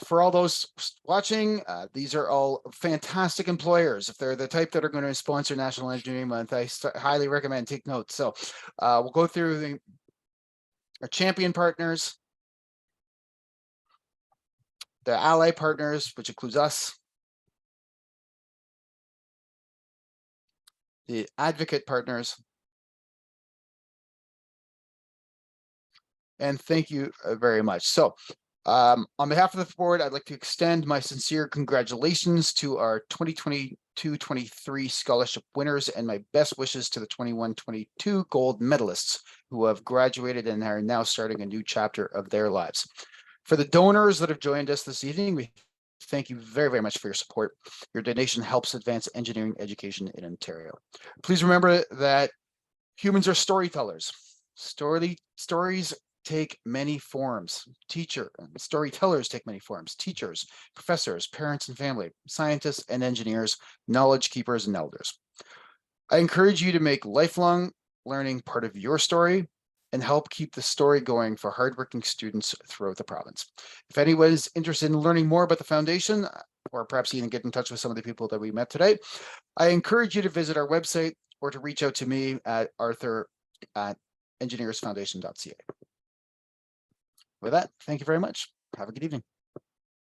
Speaker 1: For all those watching, these are all fantastic employers. If they're the type that are going to sponsor National Engineering Month, I highly recommend take notes. So we'll go through our champion partners, the ally partners, which includes us, the advocate partners, And thank you very much. So on behalf of the board, I'd like to extend my sincere congratulations to our 2022-23 scholarship winners and my best wishes to the 21-22 gold medalists who have graduated and are now starting a new chapter of their lives. For the donors that have joined us this evening, we thank you very, very much for your support. Your donation helps advance engineering education in Ontario. Please remember that humans are storytellers. Stories take many forms. Storytellers take many forms. Teachers, professors, parents and family, scientists and engineers, knowledge keepers and elders. I encourage you to make lifelong learning part of your story and help keep the story going for hardworking students throughout the province. If anyone is interested in learning more about the foundation, or perhaps even get in touch with some of the people that we met today, I encourage you to visit our website or to reach out to me at arthur@engineersfoundation.ca. With that, thank you very much. Have a good evening.